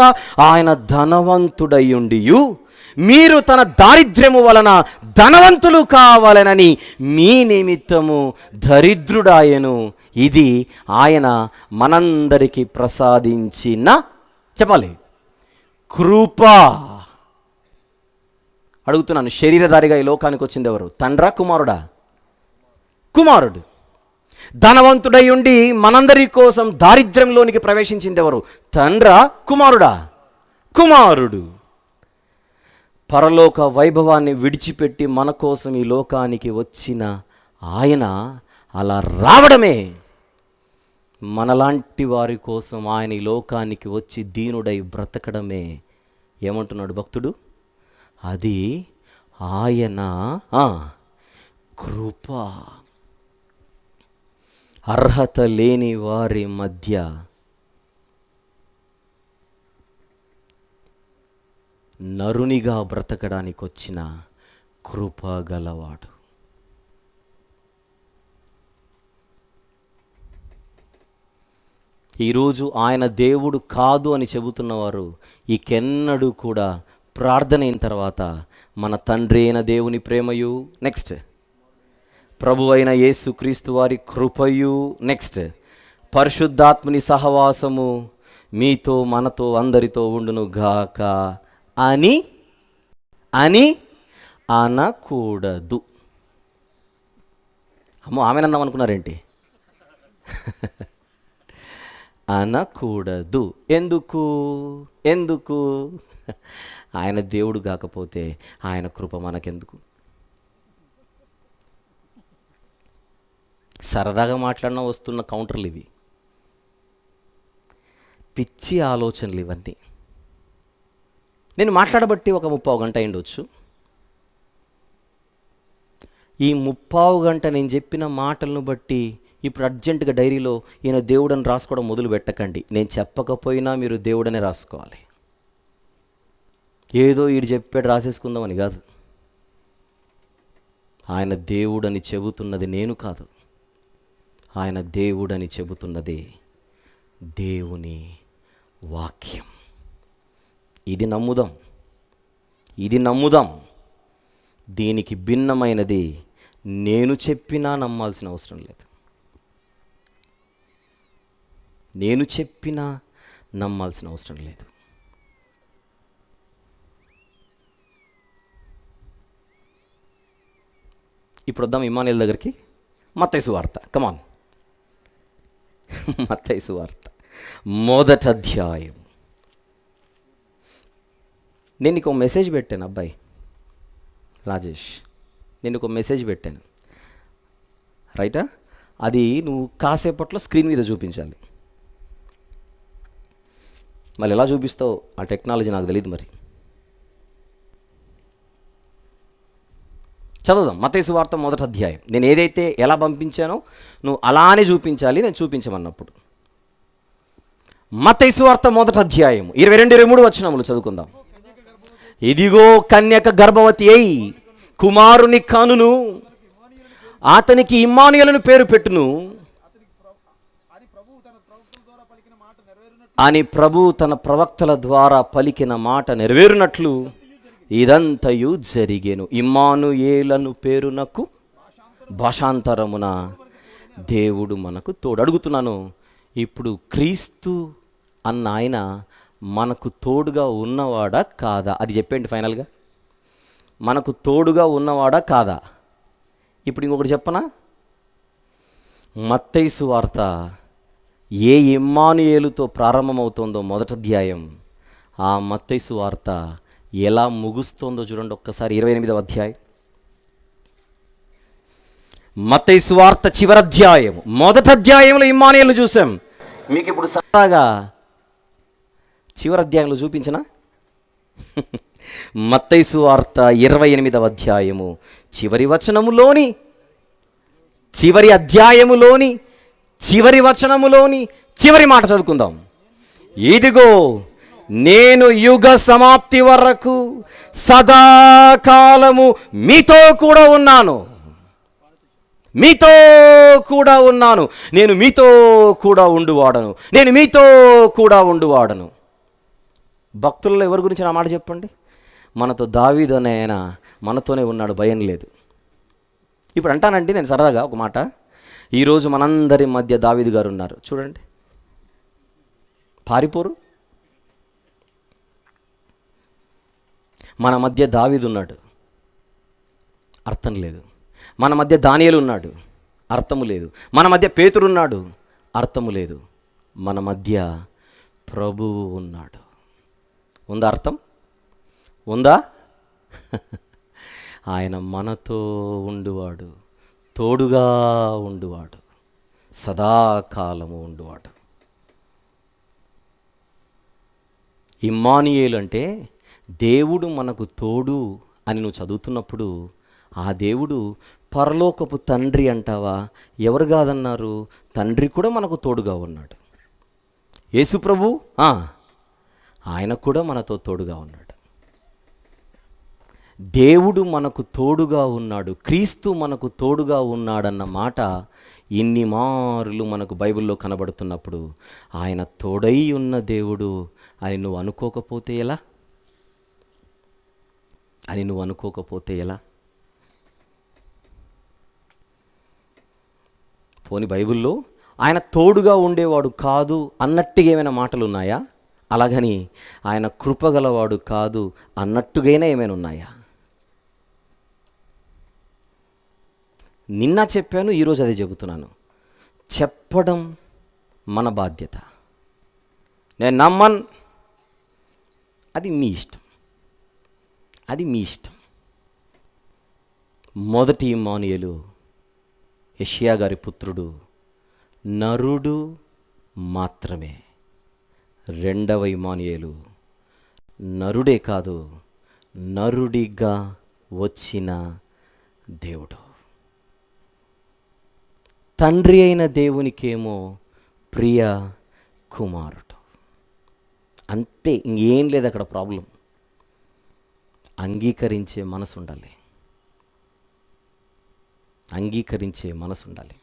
ఆయన ధనవంతుడయ్యుండియు మీరు తన దారిద్ర్యము వలన ధనవంతులు కావాలనని మీ నిమిత్తము దరిద్రుడాయను. ఇది ఆయన మనందరికీ ప్రసాదించిన, చెప్పాలి, కృప. అడుగుతున్నాను, శరీరధారిగా ఈ లోకానికి వచ్చింది ఎవరు? తండ్రా కుమారుడా? కుమారుడు. ధనవంతుడై ఉండి మనందరి కోసం దారిద్ర్యంలోనికి ప్రవేశించింది ఎవరు? తండ్రా కుమారుడా? కుమారుడు. పరలోక వైభవాన్ని విడిచిపెట్టి మన కోసం ఈ లోకానికి వచ్చిన ఆయన అలా రావడమే, మనలాంటి వారి కోసం ఆయన ఈ లోకానికి వచ్చి దీనుడై బ్రతకడమే ఏమంటున్నాడు భక్తుడు? అది ఆయన కృప. అర్హత లేని వారి మధ్య నరునిగా బ్రతకడానికి వచ్చిన కృప గలవాడు. ఈరోజు ఆయన దేవుడు కాదు అని చెబుతున్నవారు ఈకెన్నడూ కూడా ప్రార్థన అయిన తర్వాత మన తండ్రి అయిన దేవుని ప్రేమయు, నెక్స్ట్ ప్రభువైన యేసుక్రీస్తు వారి కృపయు, నెక్స్ట్ పరిశుద్ధాత్ముని సహవాసము మీతో మనతో అందరితో ఉండును గాక అని అని అనకూడదు. అమ్మో, ఆమెనందాం అనుకున్నారేంటి? అనకూడదు. ఎందుకు? ఎందుకు? ఆయన దేవుడు కాకపోతే ఆయన కృప మనకెందుకు? సరదాగా మాట్లాడినా వస్తున్న కౌంటర్లు ఇవి, పిచ్చి ఆలోచనలు ఇవన్నీ. నేను మాట్లాడబట్టి ఒక 30 గంట అయిండొచ్చు. ఈ 30 గంట నేను చెప్పిన మాటలను బట్టి ఇప్పుడు అర్జెంటుగా డైరీలో ఈయన దేవుడని రాసుకోవడం మొదలు పెట్టకండి. నేను చెప్పకపోయినా మీరు దేవుడనే రాసుకోవాలి. ఏదో ఈడు చెప్పాడు రాసేసుకుందామని కాదు. ఆయన దేవుడని చెబుతున్నది నేను కాదు, ఆయన దేవుడని చెబుతున్నది దేవుని వాక్యం. ఇది నమ్ముదాం, ఇది నమ్ముదాం. దీనికి భిన్నమైనది నేను చెప్పినా నమ్మాల్సిన అవసరం లేదు, నేను చెప్పినా నమ్మాల్సిన అవసరం లేదు. ఇప్పుడు వద్దాం ఇమ్మానుయేల్ దగ్గరికి. మత్తయి సువార్త, కమాన్. మత్తయి సువార్త 1వ అధ్యాయం. నేను నీకు మెసేజ్ పెట్టాను అబ్బాయి రాజేష్, నేను ఒక మెసేజ్ పెట్టాను, రైటా? అది నువ్వు కాసేపట్లో స్క్రీన్ మీద చూపించాలి. మళ్ళీ ఎలా చూపిస్తావు ఆ టెక్నాలజీ నాకు తెలియదు. మరి చదువుదాం. మత్తయి సువార్త 1వ అధ్యాయం. నేను ఏదైతే ఎలా పంపించానో నువ్వు అలానే చూపించాలి, నేను చూపించమన్నప్పుడు. మత్తయి సువార్త 1వ అధ్యాయం 22-23 వచనములు చదువుకుందాం. ఇదిగో కన్యక గర్భవతి అయి కుమారుని కనును, అతనికి ఇమ్మానుయేలును పేరు పెట్టును అని ప్రభు తన ప్రవక్తల ద్వారా పలికిన మాట నెరవేరునట్లు ఇదంతయు జరిగేను. ఇమ్మానుయేలను పేరునకు భాషాంతరమున దేవుడు మనకు తోడు. అడుగుతున్నాను, ఇప్పుడు క్రీస్తు అన్న ఆయన మనకు తోడుగా ఉన్నవాడా కాదా? అది చెప్పండి ఫైనల్గా. మనకు తోడుగా ఉన్నవాడా కాదా? ఇప్పుడు ఇంకొకటి చెప్పనా? మత్తయి సువార్త ఏ ఇమ్మానుయేలుతో ప్రారంభమవుతోందో 1వ అధ్యాయం, ఆ మత్తయి సువార్త ఎలా ముగుస్తోందో చూడండి ఒక్కసారి. 28వ అధ్యాయం మత్తయి సువార్త చివరి అధ్యాయం. 1వ అధ్యాయంలో ఇమ్మానుయేలును చూసాం. మీకు ఇప్పుడు సరదాగా చివరి అధ్యాయంలో చూపించనా? మత్తయి సువార్త 28వ అధ్యాయము చివరి వచనములోని, చివరి అధ్యాయములోని చివరి వచనములోని చివరి మాట చదువుకుందాం. ఇదిగో నేను యుగ సమాప్తి వరకు సదాకాలము మీతో కూడా ఉన్నాను, మీతో కూడా ఉన్నాను, నేను మీతో కూడా ఉండువాడను, నేను మీతో కూడా ఉండువాడను. భక్తుల్లో ఎవరి గురించి నా మాట చెప్పండి? మనతో దావీదు అనే ఆయన మనతోనే ఉన్నాడు, భయం లేదు. ఇప్పుడు అంటానండి నేను సరదాగా ఒక మాట, ఈరోజు మనందరి మధ్య దావీదు గారు ఉన్నారు చూడండి, పారిపోరు. మన మధ్య దావీదు ఉన్నాడు, అర్థం లేదు. మన మధ్య దానియేలు ఉన్నాడు, అర్థము లేదు. మన మధ్య పేతురు ఉన్నాడు, అర్థము లేదు. మన మధ్య ప్రభువు ఉన్నాడు. ఉందా అర్థం? ఉందా? ఆయన మనతో ఉండువాడు, తోడుగా ఉండువాడు, సదాకాలము ఉండువాడు. ఇమ్మానుయేలు అంటే దేవుడు మనకు తోడు అని నువ్వు చదువుతున్నప్పుడు ఆ దేవుడు పరలోకపు తండ్రి అంటావా? ఎవరు కాదన్నారు? తండ్రి కూడా మనకు తోడుగా ఉన్నాడు. యేసు ప్రభు ఆయన కూడా మనతో తోడుగా ఉన్నాడు. దేవుడు మనకు తోడుగా ఉన్నాడు, క్రీస్తు మనకు తోడుగా ఉన్నాడన్న మాట ఇన్ని మారులు మనకు బైబిల్లో కనబడుతున్నప్పుడు ఆయన తోడై ఉన్న దేవుడు అని నువ్వు అనుకోకపోతే ఎలా? అని నువ్వు అనుకోకపోతే ఎలా? పోని బైబిల్లో ఆయన తోడుగా ఉండేవాడు కాదు అన్నట్టుగా ఏమైనా మాటలు ఉన్నాయా? అలాగని ఆయన కృపగలవాడు కాదు అన్నట్టుగానే ఏమైనా ఉన్నాయా? నిన్న చెప్పాను, ఈరోజు అదే చెబుతున్నాను. చెప్పడం మన బాధ్యత. నేను నమ్మను, అది మీ ఇష్టం, అది మీ ఇష్టం. మొదటి ఇమ్మానుయేలు యెషయా గారి పుత్రుడు నరుడు మాత్రమే. రెండవ ఇమ్మానుయేలు నరుడే కాదు, నరుడిగా వచ్చిన దేవుడు. తండ్రి అయిన దేవునికేమో ప్రియ కుమారుడు. అంతే, ఇంకేం లేదు అక్కడ ప్రాబ్లం. అంగీకరించే మనసు ఉండాలి, అంగీకరించే మనసు ఉండాలి.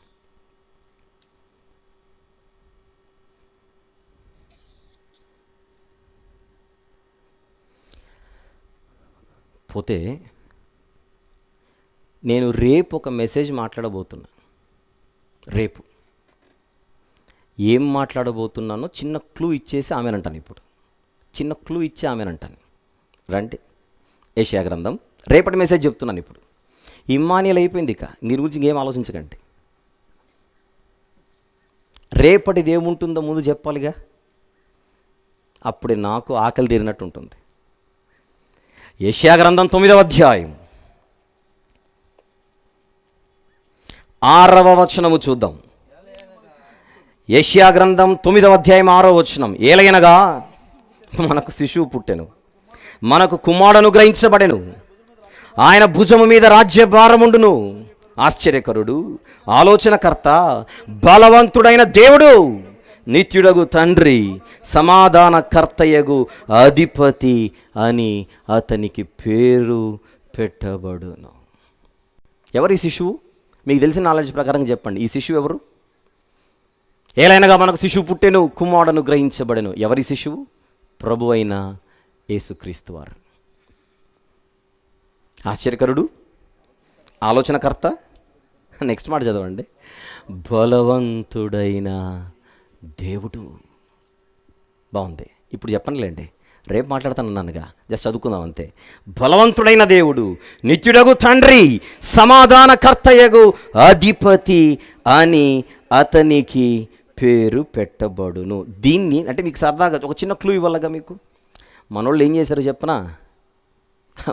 పోతే నేను రేపు ఒక మెసేజ్ మాట్లాడబోతున్నా. రేపు ఏం మాట్లాడబోతున్నానో చిన్న క్లూ ఇచ్చేసి ఆమెనంటాను. ఇప్పుడు చిన్న క్లూ ఇచ్చి ఆమెనంటాను. రండి, యెషయా గ్రంథం రేపటి మెసేజ్ చెప్తున్నాను. ఇప్పుడు ఇమ్మానుయేలు అయిపోయింది, ఇక దీని గురించి ఇంకేం ఆలోచించకండి. రేపటిది ఏముంటుందో ముందు చెప్పాలిగా, అప్పుడే నాకు ఆకలి తీరినట్టు ఉంటుంది. యెషయా గ్రంథం 9వ అధ్యాయం 6వ వచనము చూద్దాం. యెషయా గ్రంథం 9వ అధ్యాయం 6వ వచనం. ఏలయనగా మనకు శిశువు పుట్టెను, మనకు కుమారుడు గ్రహించబడెను, ఆయన భుజము మీద రాజ్యభారముండును. ఆశ్చర్యకరుడు, ఆలోచనకర్త, బలవంతుడైన దేవుడు, నిత్యుడగు తండ్రి, సమాధానకర్తయగు అధిపతి అని అతనికి పేరు పెట్టబడును. ఎవరి శిశువు? మీకు తెలిసిన నాలెడ్జ్ ప్రకారం చెప్పండి. ఈ శిశువు ఎవరు? ఏలైనగా మనకు శిశువు పుట్టెను, కుమారుడు గ్రహించబడెను. ఎవరి శిశువు? ప్రభు అయిన యేసుక్రీస్తు వారు. ఆశ్చర్యకరుడు, ఆలోచనకర్త, నెక్స్ట్ మాట చదవండి, బలవంతుడైన దేవుడు. బాగుంది. ఇప్పుడు చెప్పనులేండి, రేపు మాట్లాడుతానన్నానుగా, జస్ట్ చదువుకుందాం అంతే. బలవంతుడైన దేవుడు, నిత్యుడగు తండ్రి, సమాధానకర్తయగు అధిపతి అని అతనికి పేరు పెట్టబడును. దీన్ని అంటే మీకు సరదాగా ఒక చిన్న క్లూ ఇవ్వాలగా మీకు. మనోళ్ళు ఏం చేశారో చెప్పనా?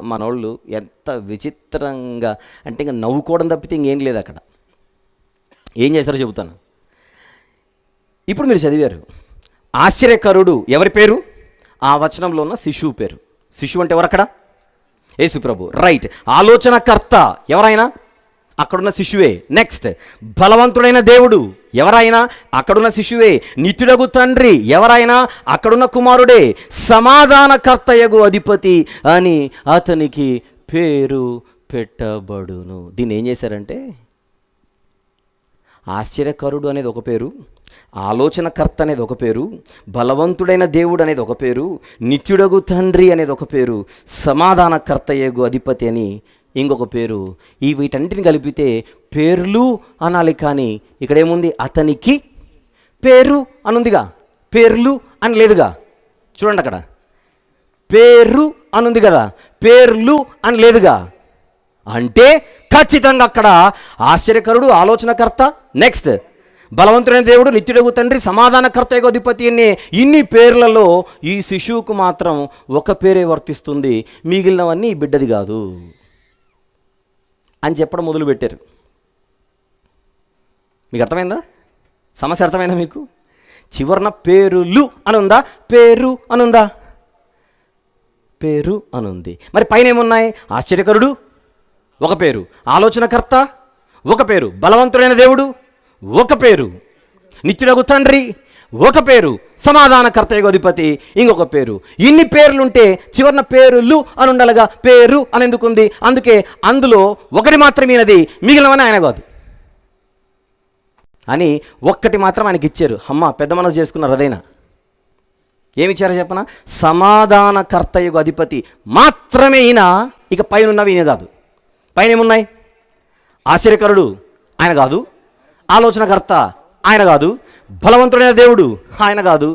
మనోళ్ళు ఎంత విచిత్రంగా అంటే ఇంకా నవ్వుకోవడం తప్పితే ఇంకేం లేదు అక్కడ. ఏం చేశారో చెబుతాను. ఇప్పుడు మీరు చదివారు, ఆశ్చర్యకరుడు ఎవరి పేరు? ఆ వచనంలో ఉన్న శిశువు పేరు. శిశువు అంటే ఎవరు అక్కడ? యేసు ప్రభు. రైట్. ఆలోచనకర్త ఎవరైనా? అక్కడున్న శిశువే. నెక్స్ట్, బలవంతుడైన దేవుడు ఎవరైనా? అక్కడున్న శిశువే. నిత్యుడగు తండ్రి ఎవరైనా? అక్కడున్న కుమారుడే. సమాధానకర్తయగు అధిపతి అని అతనికి పేరు పెట్టబడును. దీన్ని ఏం చేశారంటే, ఆశ్చర్యకరుడు అనేది ఒక పేరు, ఆలోచనకర్త అనేది ఒక పేరు, బలవంతుడైన దేవుడు అనేది ఒక పేరు, నిత్యుడగు తండ్రి అనేది ఒక పేరు, సమాధానకర్తయగు అధిపతి అని ఇంకొక పేరు. ఈ వీటన్నిటిని కలిపితే పేర్లు అనాలి. కానీ ఇక్కడేముంది? అతనికి పేరు అనుందిగా, పేర్లు అని లేదుగా. చూడండి, అక్కడ పేరు అనుంది కదా, పేర్లు అని లేదుగా. అంటే ఖచ్చితంగా అక్కడ ఆశ్చర్యకరుడు, ఆలోచనకర్త, నెక్స్ట్ బలవంతుడైన దేవుడు, నిత్యుడగు తండ్రి, సమాధానకర్త అధిపతి అనే ఇన్ని పేర్లలో ఈ శిశువుకు మాత్రం ఒక పేరే వర్తిస్తుంది, మిగిలినవన్నీ ఈ బిడ్డది కాదు అని చెప్పడం మొదలుపెట్టారు. మీకు అర్థమైందా? సమస్య అర్థమైందా మీకు? చివరన పేరులు అని ఉందా? పేరు అనుందా? పేరు అనుంది. మరి పైన ఏమున్నాయి? ఆశ్చర్యకరుడు ఒక పేరు, ఆలోచనకర్త ఒక పేరు, బలవంతుడైన దేవుడు ఒక పేరు, నిత్యుడగు తండ్రి ఒక పేరు, సమాధానకర్త అధిపతి ఇంకొక పేరు. ఇన్ని పేర్లుంటే చివరిన పేరులు అని ఉండాలిగా. పేరు అని ఎందుకుంది? అందుకే అందులో ఒకటి మాత్రమేనది, మిగిలినవని ఆయన కాదు అని ఒక్కటి మాత్రం ఆయనకి ఇచ్చారు. అమ్మ పెద్ద మనసు చేసుకున్నారు. అదైనా ఏమిచ్చారో చెప్పనా? సమాధానకర్తయగు అధిపతి మాత్రమే ఈయన, ఇక పైన ఉన్నవి ఈయన కాదు. పైన ఏమున్నాయి? ఆశ్చర్యకరుడు ఆయన కాదు, ఆలోచనకర్త ఆయన కాదు, బలవంతుడైన దేవుడు ఆయన కాదు,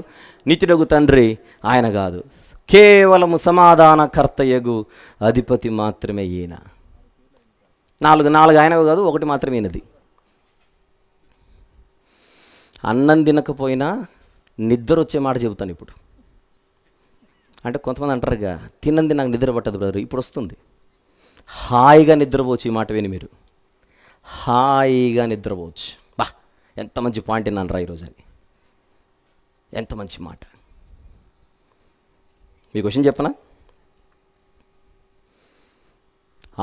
నిత్యుడగు తండ్రి ఆయన కాదు, కేవలము సమాధానకర్తయగు అధిపతి మాత్రమే ఈయన. నాలుగు ఆయనవి కాదు, ఒకటి మాత్రమే ఈయనది. అన్నం తినకపోయినా నిద్ర వచ్చే మాట చెబుతాను ఇప్పుడు. అంటే కొంతమంది అంటారుగా, తినంది నాకు నిద్ర పట్టదు బ్రదర్, ఇప్పుడు వస్తుంది. హాయిగా నిద్రపోవచ్చు. ఈ మాట విని మీరు హాయిగా నిద్రపోవచ్చు. బా, ఎంత మంచి పాయింట్ విన్నాను రా ఈరోజు అని. ఎంత మంచి మాట. మీ క్వశ్చన్ చెప్పనా?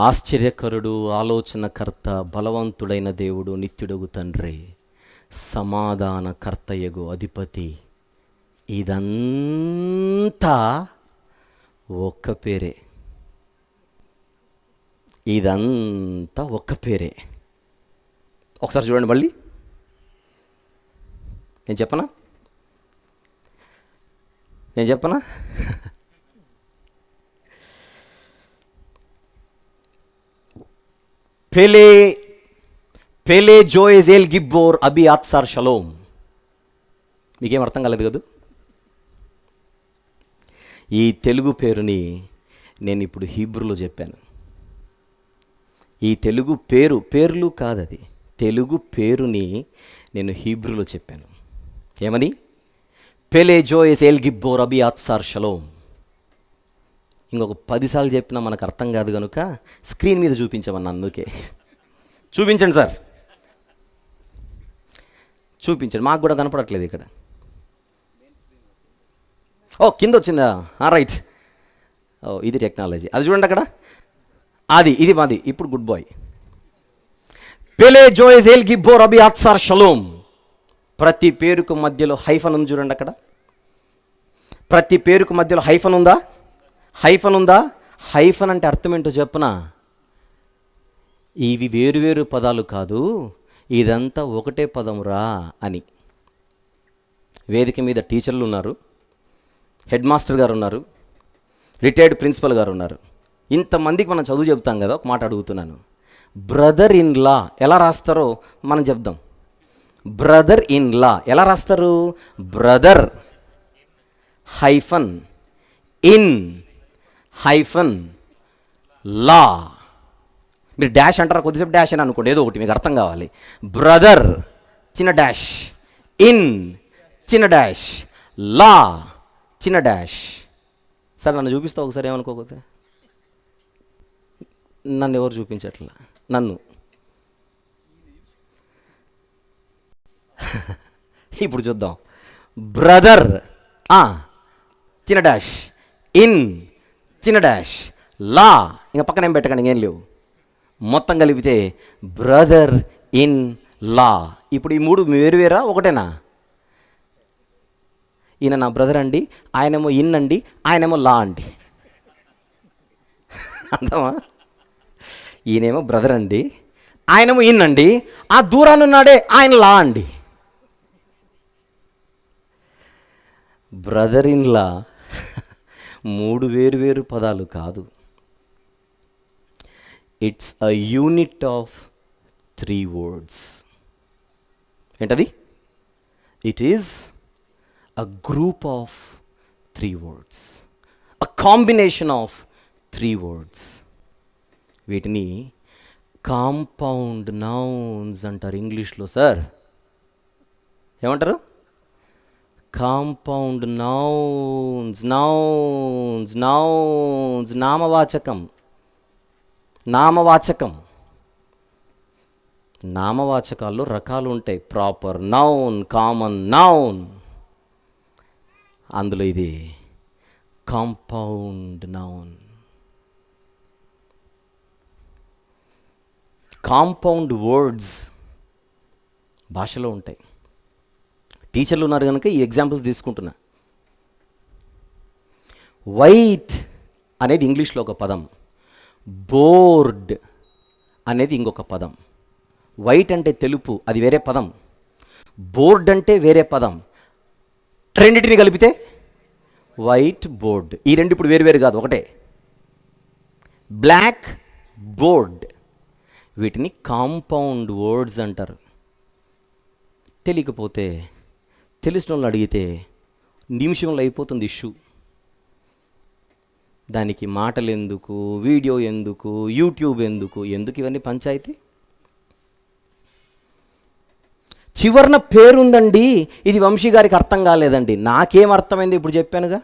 ఆశ్చర్యకరుడు, ఆలోచనకర్త, బలవంతుడైన దేవుడు, నిత్యుడగు తండ్రి, సమాధానకర్తయగు అధిపతి, ఇదంతా ఒక్క పేరే. ఇదంతా ఒక్క పేరే. ఒకసారి చూడండి మళ్ళీ. నేను చెప్పనా? పెలే Yoez El Gibbor Abi Atsar shalom. మీకేం అర్థం కాలేదు కదా? ఈ తెలుగు పేరుని నేను ఇప్పుడు హీబ్రూలో చెప్పాను. ఈ తెలుగు పేర్లు కాదది, తెలుగు పేరుని నేను హీబ్రూలో చెప్పాను. ఏమని? పెలే Yoez El Gibbor Abi Atsar shalom. ఇంకొక 10 సార్లు చెప్పినా మనకు అర్థం కాదు కనుక స్క్రీన్ మీద చూపించమన్నా. అందుకే చూపించండి సార్, చూపించండి. మాకు కూడా కనపడట్లేదు ఇక్కడ. ఓ, కింద వచ్చిందా? రైట్. ఓ, ఇది టెక్నాలజీ. అది చూడండి అక్కడ, ఇది మాది. ఇప్పుడు good boy. Pele Yoez El Gibbor Abi Atsar Shalom. ప్రతి పేరుకు మధ్యలో హైఫన్ ఉంది చూడండి అక్కడ. ప్రతి పేరుకు మధ్యలో హైఫన్ ఉందా? హైఫన్ అంటే అర్థం ఏంటో చెప్పునా? ఇవి వేరువేరు పదాలు కాదు, ఇదంతా ఒకటే పదమురా అని. వేదిక మీద టీచర్లు ఉన్నారు, హెడ్ మాస్టర్ గారు ఉన్నారు, రిటైర్డ్ ప్రిన్సిపల్ గారు ఉన్నారు. ఇంతమందికి మనం చదువు చెప్తాం కదా. ఒక మాట అడుగుతున్నాను, బ్రదర్ ఇన్ లా ఎలా రాస్తారో మనం చెప్దాం. బ్రదర్ ఇన్ లా ఎలా రాస్తారు? బ్రదర్ హైఫన్ ఇన్ హైఫన్ లా. మీరు డాష్ అంటారా? కొద్దిసేపు డాష్ అని అనుకోండి, ఏదో ఒకటి మీకు అర్థం కావాలి. బ్రదర్ చిన్న డాష్, ఇన్ చిన్న డాష్, లా చిన్న డాష్. సరే నన్ను చూపిస్తావు ఒకసారి, ఏమనుకోకపోతే. నన్ను ఎవరు చూపించట్లా? నన్ను ఇప్పుడు చూద్దాం. బ్రదర్ చిన్న డాష్, ఇన్ చిన్న డాష్, లా. ఇంకా పక్కన ఏం పెట్టకండి, ఇంకేం లేవు. మొత్తం కలిపితే బ్రదర్ ఇన్ లా. ఇప్పుడు ఈ మూడు వేరువేరా ఒకటేనా? ఈయన నా బ్రదర్ అండి, ఆయనేమో ఇన్ అండి, ఆయనేమో లా అండి. అంతమా? ఈయనేమో బ్రదర్ అండి, ఆయనేమో ఇన్ అండి, ఆ దూరానున్నాడే ఆయన లా అండి. బ్రదర్ ఇన్ లా మూడు వేరు పదాలు కాదు. It's a unit of 3 words. ఏంటది? It is a group of 3 words, a combination of 3 words. వీటిని కాంపౌండ్ నౌన్స్ అంటారు ఇంగ్లీష్లో. సార్ ఏమంటారు? Compound nouns. నామవాచకాల్లో రకాలు ఉంటాయి. Proper noun, common noun. అందులో ఇది కాంపౌండ్ నౌన్. కాంపౌండ్ వర్డ్స్ భాషలో ఉంటాయి. టీచర్లు ఉన్నారు కనుక ఈ ఎగ్జాంపుల్స్ తీసుకుంటున్నా. వైట్ అనేది ఇంగ్లీష్లో ఒక పదం, బోర్డ్ అనేది ఇంకొక పదం. వైట్ అంటే తెలుపు, అది వేరే పదం. బోర్డ్ అంటే వేరే పదం. రెండింటిని కలిపితే వైట్ బోర్డ్. ఈ రెండు ఇప్పుడు వేరు కాదు, ఒకటే. Black board. వీటిని కాంపౌండ్ వర్డ్స్ అంటారు. తెలియకపోతే తెలిసిన వాళ్ళని అడిగితే నిమిషంలో అయిపోతుంది ఇష్యూ. దానికి మాటలు ఎందుకు, వీడియో ఎందుకు, యూట్యూబ్ ఎందుకు ఇవన్నీ పంచాయతీ? చివరన పేరుందండి, ఇది వంశీ గారికి అర్థం కాలేదండి. నాకేం అర్థమైంది ఇప్పుడు చెప్పానుగా.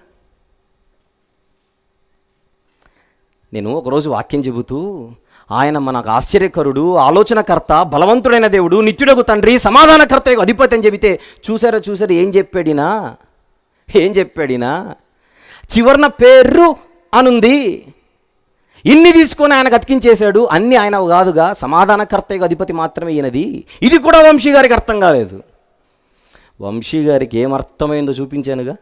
నేను ఒకరోజు వాక్యం చెబుతూ, ఆయన మనకు ఆశ్చర్యకరుడు, ఆలోచనకర్త, బలవంతుడైన దేవుడు, నిత్యుడగు తండ్రి, సమాధానకర్త అధిపతి అని చెబితే చూసారా ఏం చెప్పాడినా చివరన పేరు అనుంది. ఇన్ని తీసుకొని ఆయనకు అతికించేశాడు. అన్నీ ఆయన కాదుగా, సమాధానకర్త అధిపతి మాత్రమే ఈయనది. ఇది కూడా వంశీ గారికి అర్థం కాలేదు. వంశీ గారికి ఏమర్థమైందో చూపించానుగా.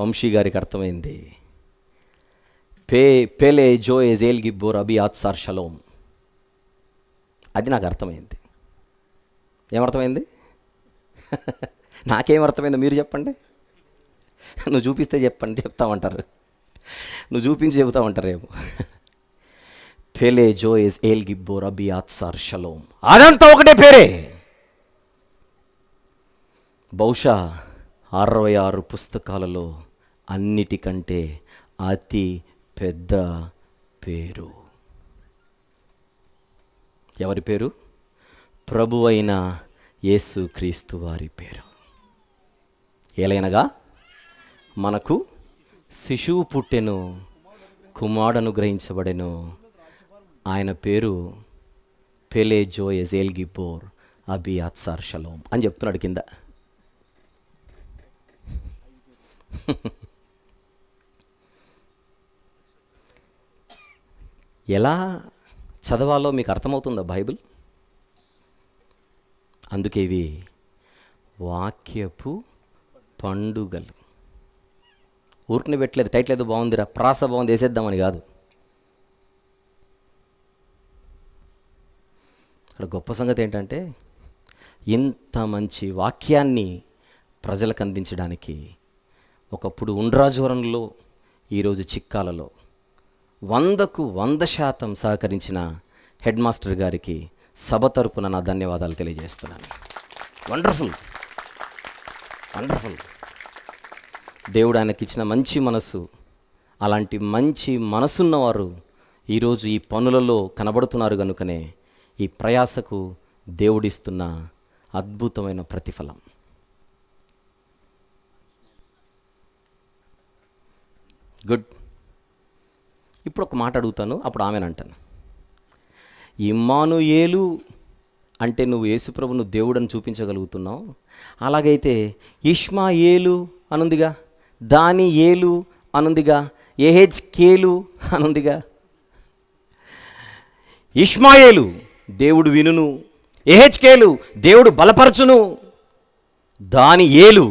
వంశీ గారికి అర్థమైంది. పెలే జో ఎజేల్ గిబ్బోర్ అబి ఆత్సార్ షలోమ్. అది నాకు అర్థమైంది. ఏమర్థమైంది? నాకేమర్థమైందో మీరు చెప్పండి. నువ్వు చూపిస్తే చెప్తామంటారు, నువ్వు చూపించి చెబుతామంటారేమో. పెలే జో ఎజేల్ గిబ్బోర్ అబి ఆత్సార్ షలోమ్, అదంతా ఒకటే పేరే. బహుశా 66 పుస్తకాలలో అన్నిటికంటే అతి పెద్ద పేరు. ఎవరి పేరు? ప్రభువైన యేసుక్రీస్తు వారి పేరు. ఏలైనగా మనకు శిశువు పుట్టెను, కుమారుడు అనుగ్రహించబడెను, ఆయన పేరు పెలే జో ఎజేల్ గిబ్బోర్ అబి ఆత్సార్ షలోమ్ అని చెప్తున్నాడు కింద. ఎలా చదవాలో మీకు అర్థమవుతుందా బైబిల్? అందుకే ఇవి వాక్యపు పండుగలు. ఊరికనే పెట్టలేదు, టైటిల్ ఏదో బాగుందిరా, ప్రాస బాగుంది వేసేద్దామని కాదు. ఇక్కడ గొప్ప సంగతి ఏంటంటే, ఇంత మంచి వాక్యాన్ని ప్రజలకు అందించడానికి ఒకప్పుడు ఉండ్రాజవరంలో, ఈరోజు చిక్కాలలో 100కు 100% సహకరించిన హెడ్ మాస్టర్ గారికి సభ తరపున నా ధన్యవాదాలు తెలియజేస్తున్నాను. వండర్ఫుల్. దేవుడు ఆయనకి ఇచ్చిన మంచి మనసు, అలాంటి మంచి మనసున్నవారు ఈరోజు ఈ పనులలో కనబడుతున్నారు కనుకనే ఈ ప్రయాసకు దేవుడిస్తున్న అద్భుతమైన ప్రతిఫలం. గుడ్. ఇప్పుడు ఒక మాట అడుగుతాను, అప్పుడు ఆమెనంటాను. ఇమ్మానుయేలు అంటే నువ్వు యేసుప్రభును దేవుడని చూపించగలుగుతున్నావు. అలాగైతే ఇష్మాయేలు అనుందిగా, దానియేలు అనుందిగా, యెహెజ్కేలు అనుందిగా. ఇష్మాయేలు దేవుడు వినును, యెహెజ్కేలు దేవుడు బలపరచును, దానియేలు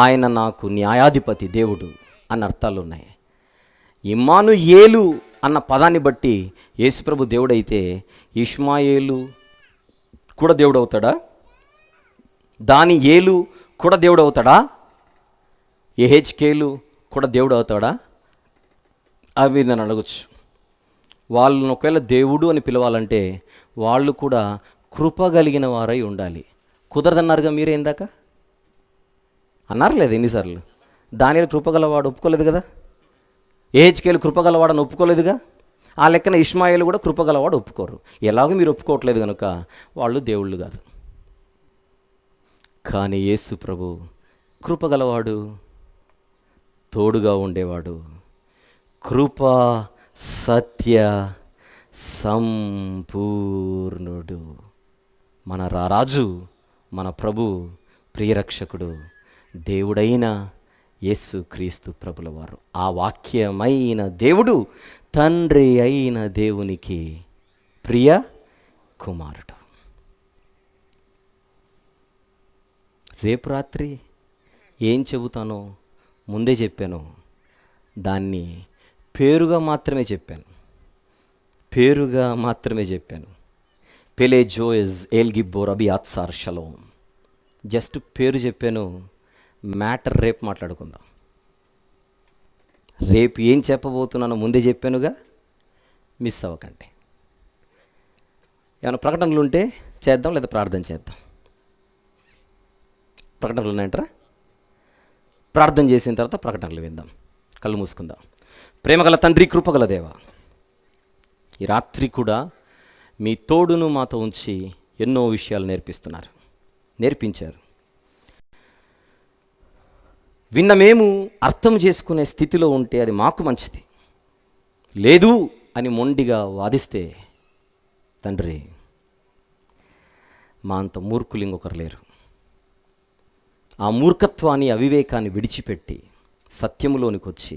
ఆయన నాకు న్యాయాధిపతి దేవుడు అన్న అర్థాలు ఉన్నాయి. ఇమ్మానుయేలు అన్న పదాన్ని బట్టి యేసుప్రభు దేవుడైతే ఇష్మాయేలు కూడా దేవుడు అవుతాడా? దానియేలు కూడా దేవుడు అవుతాడా? యెహెజ్కేలు కూడా దేవుడు అవుతాడా? అవి నేను అడగచ్చు. వాళ్ళని ఒకవేళ దేవుడు అని పిలవాలంటే వాళ్ళు కూడా కృప కలిగిన వారై ఉండాలి. కుదరదన్నారుగా మీరే ఇందాక అన్నారు లేదు ఎన్నిసార్లు? దానియేలు కృపగలవాడు ఒప్పుకోలేదు కదా, యెహెజ్కేలు కృపగలవాడని ఒప్పుకోలేదుగా. ఆ లెక్కన ఇష్మాయేలు కూడా కృపగలవాడు ఒప్పుకోరు. ఎలాగో మీరు ఒప్పుకోవట్లేదు కనుక వాళ్ళు దేవుళ్ళు కాదు. కానీ యేసు ప్రభు కృపగలవాడు, తోడుగా ఉండేవాడు, కృప సత్య సంపూర్ణుడు, మన రారాజు, మన ప్రభు, ప్రియరక్షకుడు, దేవుడైన యేసుక్రీస్తు ప్రభుల వారు. ఆ వాక్యమైన దేవుడు తండ్రి అయిన దేవునికి ప్రియ కుమారుడు. రేపు రాత్రి ఏం చెబుతానో ముందే చెప్పాను. దాన్ని పేరుగా మాత్రమే చెప్పాను. పెలే జోయజ్ L Gibbor Abi Atsar shalom. Just పేరు చెప్పాను. మ్యాటర్ రేపు మాట్లాడుకుందాం. రేపు ఏం చెప్పబోతున్నానో ముందే చెప్పానుగా. మిస్ అవ్వకండి. ఏమైనా ప్రకటనలు ఉంటే చేద్దాం, లేదా ప్రార్థన చేద్దాం. ప్రకటనలు ఉన్నాయంటారా? ప్రార్థన చేసిన తర్వాత ప్రకటనలు విందాం. కళ్ళు మూసుకుందాం. ప్రేమగల తండ్రి, కృపగల దేవ, ఈ రాత్రి కూడా మీ తోడును మాతో ఉంచి ఎన్నో విషయాలు నేర్పించారు. విన్న మేము అర్థం చేసుకునే స్థితిలో ఉంటే అది మాకు మంచిది. లేదు అని మొండిగా వాదిస్తే తండ్రి, మా అంత మూర్ఖులు ఇంకొకరు లేరు. ఆ మూర్ఖత్వాన్ని, అవివేకాన్ని విడిచిపెట్టి సత్యములోనికి వచ్చి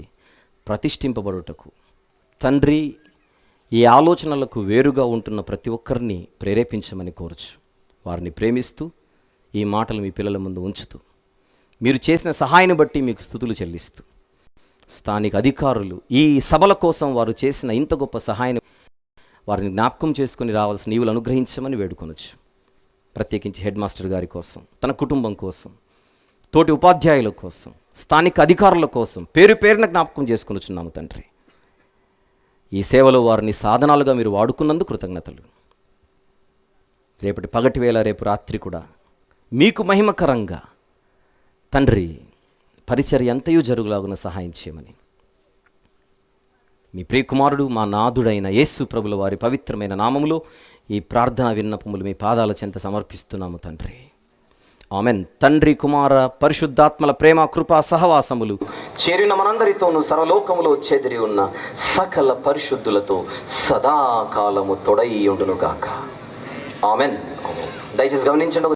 ప్రతిష్ఠింపబడుటకు తండ్రి, ఈ ఆలోచనలకు వేరుగా ఉంటున్న ప్రతి ఒక్కరిని ప్రేరేపించమని కోరుచు. వారిని ప్రేమిస్తూ ఈ మాటలు మీ పిల్లల ముందు ఉంచుతూ, మీరు చేసిన సహాయాన్ని బట్టి మీకు స్తుతులు చెల్లిస్తూ, స్థానిక అధికారులు ఈ సభల కోసం వారు చేసిన ఇంత గొప్ప సహాయాన్ని వారిని జ్ఞాపకం చేసుకుని రావాల్సిన ఈవులు అనుగ్రహించమని వేడుకొనొచ్చు. ప్రత్యేకించి హెడ్ మాస్టర్ గారి కోసం, తన కుటుంబం కోసం, తోటి ఉపాధ్యాయుల కోసం, స్థానిక అధికారుల కోసం పేరు పేరున జ్ఞాపకం చేసుకొనుచున్నాము తండ్రి. ఈ సేవలో వారిని సాధనాలుగా మీరు వాడుకున్నందుకు కృతజ్ఞతలు. రేపటి పగటి వేళ, రేపు రాత్రి కూడా మీకు మహిమకరంగా తండ్రి పరిచర్య అంతయు జరుగులాగున సహాయం చేయమని మీ ప్రియకుమారుడు, మా నాథుడైన యేసు ప్రభుల వారి పవిత్రమైన నామములో ఈ ప్రార్థన విన్నపములు మీ పాదాల చెంత సమర్పిస్తున్నాము తండ్రి. ఆమెన్. తండ్రి, కుమార, పరిశుద్ధాత్మల ప్రేమ, కృపా సహవాసములు చేరిన మనందరితోనూ సర్వలోకములో చెదిరి ఉన్న సకల పరిశుద్ధులతో సదాకాలము తొడై ఉండును గాక. ఆమెన్. దయచేసి గమనించండి.